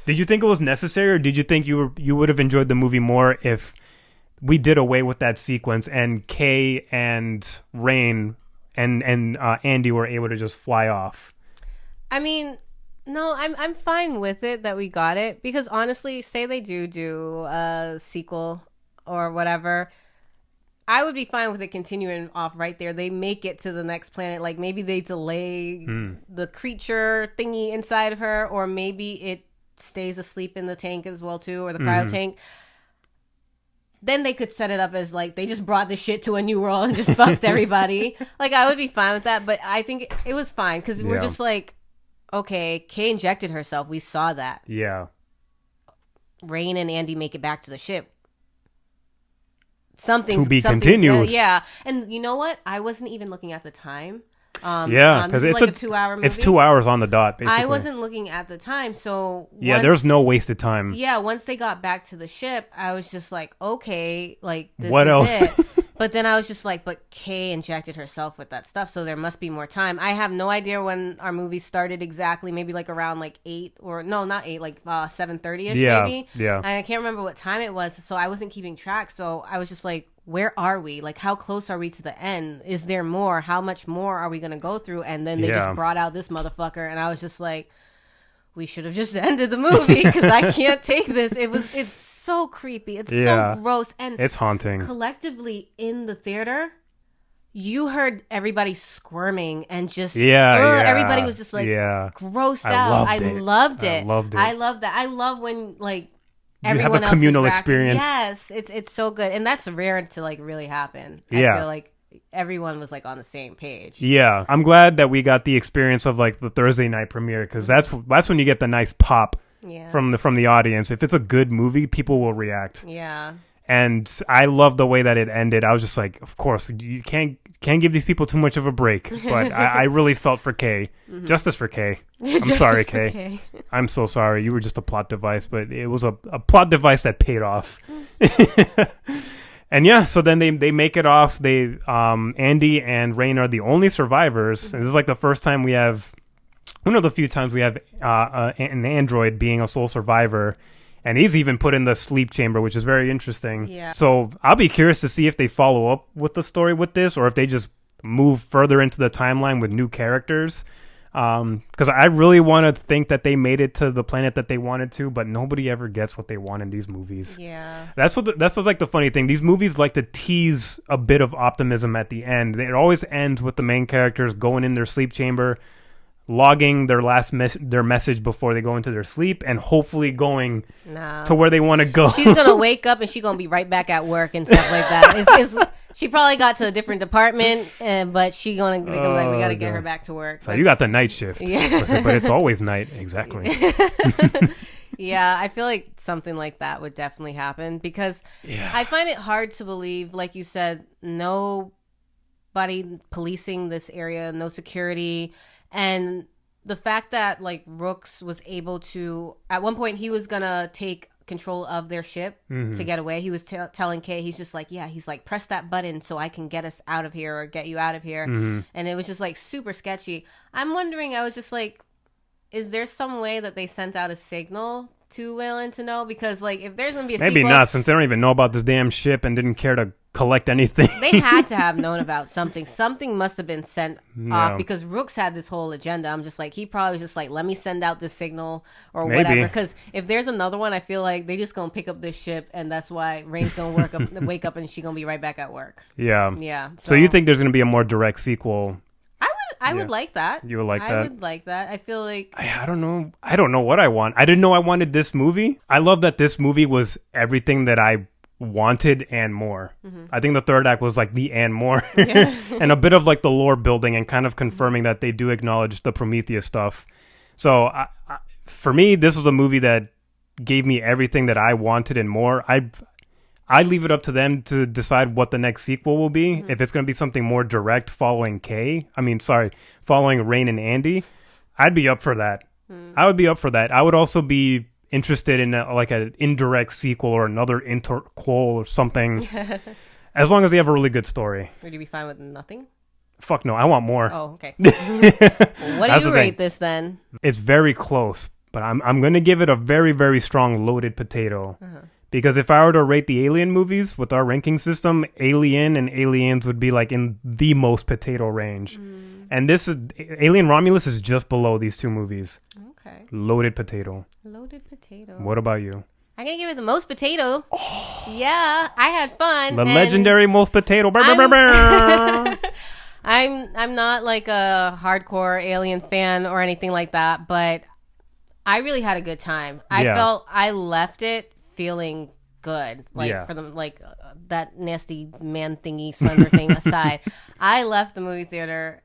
Did you think it was necessary, or did you think you would have enjoyed the movie more if we did away with that sequence and Kay and Rain and Andy were able to just fly off? I mean, no, I'm fine with it that we got it, because honestly, say they do a sequel or whatever, I would be fine with it continuing off right there. They make it to the next planet. Like, maybe they delay the creature thingy inside of her, or maybe it stays asleep in the tank as well, too, or the cryo tank. Then they could set it up as, like, they just brought the shit to a new world and just fucked everybody. Like, I would be fine with that, but I think it was fine, because we're just like, okay, Kay injected herself. We saw that. Yeah. Rain and Andy make it back to the ship. Something to be continued. Yeah. And you know what? I wasn't even looking at the time. Because it's like a 2-hour movie. It's 2 hours on the dot, basically. I wasn't looking at the time, so there's no wasted time. Yeah, once they got back to the ship, I was just like, okay, like, this what is else? it. But then I was just like, but Kay injected herself with that stuff, so there must be more time. I have no idea when our movie started exactly. Maybe like around like 8, or no, not 8, like 7:30ish, maybe. Yeah. I can't remember what time it was, so I wasn't keeping track. So I was just like, where are we? Like, how close are we to the end? Is there more? How much more are we gonna go through? And then they just brought out this motherfucker, and I was just like, we should have just ended the movie, because I can't take this. It's so creepy. It's so gross. And it's haunting. Collectively in the theater, you heard everybody squirming and just everybody was just like grossed out. I loved it. I love that. I love when like everyone you have a communal experience. Yes, it's so good, and that's rare to like really happen. Yeah. I feel like everyone was like on the same page. Yeah, I'm glad that we got the experience of like the Thursday night premiere, because that's when you get the nice pop from the audience. If it's a good movie, people will react. Yeah. And I love the way that it ended. I was just like, of course, you can't give these people too much of a break. But I really felt for Kay. Mm-hmm. Justice for Kay. I'm sorry, Kay. I'm so sorry. You were just a plot device, but it was a plot device that paid off. And so then they make it off. They Andy and Rain are the only survivors. Mm-hmm. And this is like the first time we have, one of the few times we have an android being a sole survivor. And he's even put in the sleep chamber, which is very interesting. Yeah. So I'll be curious to see if they follow up with the story with this, or if they just move further into the timeline with new characters. Because I really want to think that they made it to the planet that they wanted to, but nobody ever gets what they want in these movies. Yeah. That's like the funny thing. These movies like to tease a bit of optimism at the end. It always ends with the main characters going in their sleep chamber, logging their their message before they go into their sleep, and hopefully going to where they want to go. She's gonna wake up and she's gonna be right back at work and stuff like that. She probably got to a different department, but she gonna be like, we gotta get her back to work. So you got the night shift, but it's always night. Exactly. Yeah, I feel like something like that would definitely happen, because I find it hard to believe, like you said, nobody policing this area, no security. And the fact that like Rooks was able to, at one point he was gonna take control of their ship to get away. He was telling Kay, he's just like, yeah, he's like, press that button so I can get us out of here or get you out of here. And it was just like super sketchy. I'm wondering, I was just like, is there some way that they sent out a signal to Weyland to know? Because like, if there's gonna be a maybe sequel, not, since they don't even know about this damn ship and didn't care to collect anything. They had to have known about something. Something must have been sent off, because Rooks had this whole agenda. I'm just like, he probably was just like, let me send out this signal or whatever. Because if there's another one, I feel like they just gonna pick up this ship, and that's why Rain's gonna wake up and she's gonna be right back at work. Yeah. So you think there's gonna be a more direct sequel? I would like that. You would like that? I would like that. I feel like... I don't know. I don't know what I want. I didn't know I wanted this movie. I love that this movie was everything that I wanted and more. I think the third act was like the and more. And a bit of like the lore building and kind of confirming that they do acknowledge the Prometheus stuff. So for me, this was a movie that gave me everything that I wanted and more. I leave it up to them to decide what the next sequel will be. If it's going to be something more direct following following Rain and Andy, I'd be up for that. I would be up for that. I would also be interested in like an indirect sequel or another interquel or something. As long as they have a really good story. Would you be fine with nothing? Fuck no, I want more. Oh, okay. What do you rate this then? It's very close, but I'm going to give it a very, very strong loaded potato. Because if I were to rate the Alien movies with our ranking system, Alien and Aliens would be like in the most potato range. And this is Alien Romulus is just below these two movies. Okay. Loaded potato. Loaded potato. What about you? I'm going to give it the most potato. Yeah, I had fun. The legendary most potato. I'm not like a hardcore Alien fan or anything like that, but I really had a good time. I felt I left it feeling good, like for them, like that nasty man thingy slender thing aside. I left the movie theater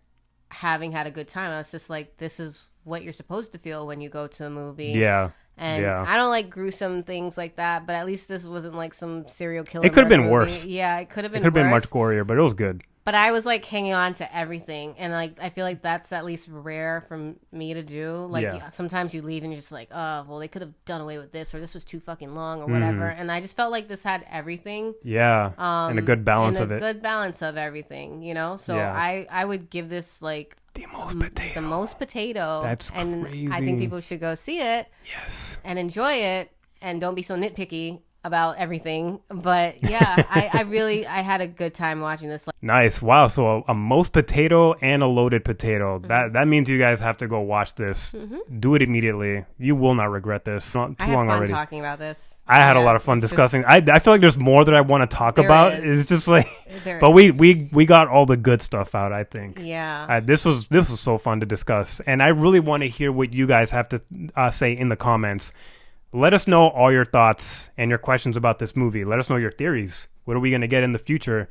having had a good time. I was just like, this is what you're supposed to feel when you go to a movie. And I don't like gruesome things like that, but at least this wasn't like some serial killer. It could have been worse. Yeah, it could have been. It could have been much gorier, but it was good. But I was like hanging on to everything, and like I feel like that's at least rare for me to do. Like sometimes you leave and you're just like, oh, well, they could have done away with this, or this was too fucking long, or whatever. And I just felt like this had everything. And a good balance of it. Good balance of everything, you know. So I would give this like the most potato. The most potato. That's crazy. I think people should go see it. Yes. And enjoy it, and don't be so nitpicky about everything. But yeah, I had a good time watching this. Nice. Wow. So a most potato and a loaded potato. That means you guys have to go watch this. Do it immediately. You will not regret this. Not too long already. I had fun talking about this. I had a lot of fun discussing. I feel like there's more that I want to talk about. It's just like, but we got all the good stuff out, I think. Yeah. This was so fun to discuss, and I really want to hear what you guys have to say in the comments. Let us know all your thoughts and your questions about this movie. Let us know your theories. What are we going to get in the future?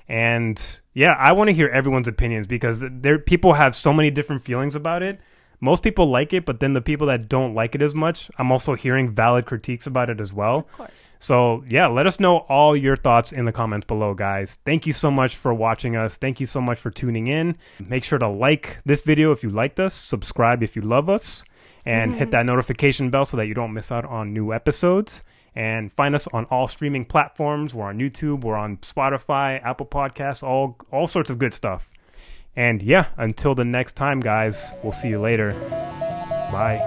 And yeah, I want to hear everyone's opinions, because people have so many different feelings about it. Most people like it, but then the people that don't like it as much, I'm also hearing valid critiques about it as well. Of course. So yeah, let us know all your thoughts in the comments below, guys. Thank you so much for watching us. Thank you so much for tuning in. Make sure to like this video if you liked us, subscribe if you love us, and hit that notification bell so that you don't miss out on new episodes. And find us on all streaming platforms. We're on YouTube, we're on Spotify, Apple Podcasts, all sorts of good stuff. And yeah, until the next time, guys, we'll see you later. Bye.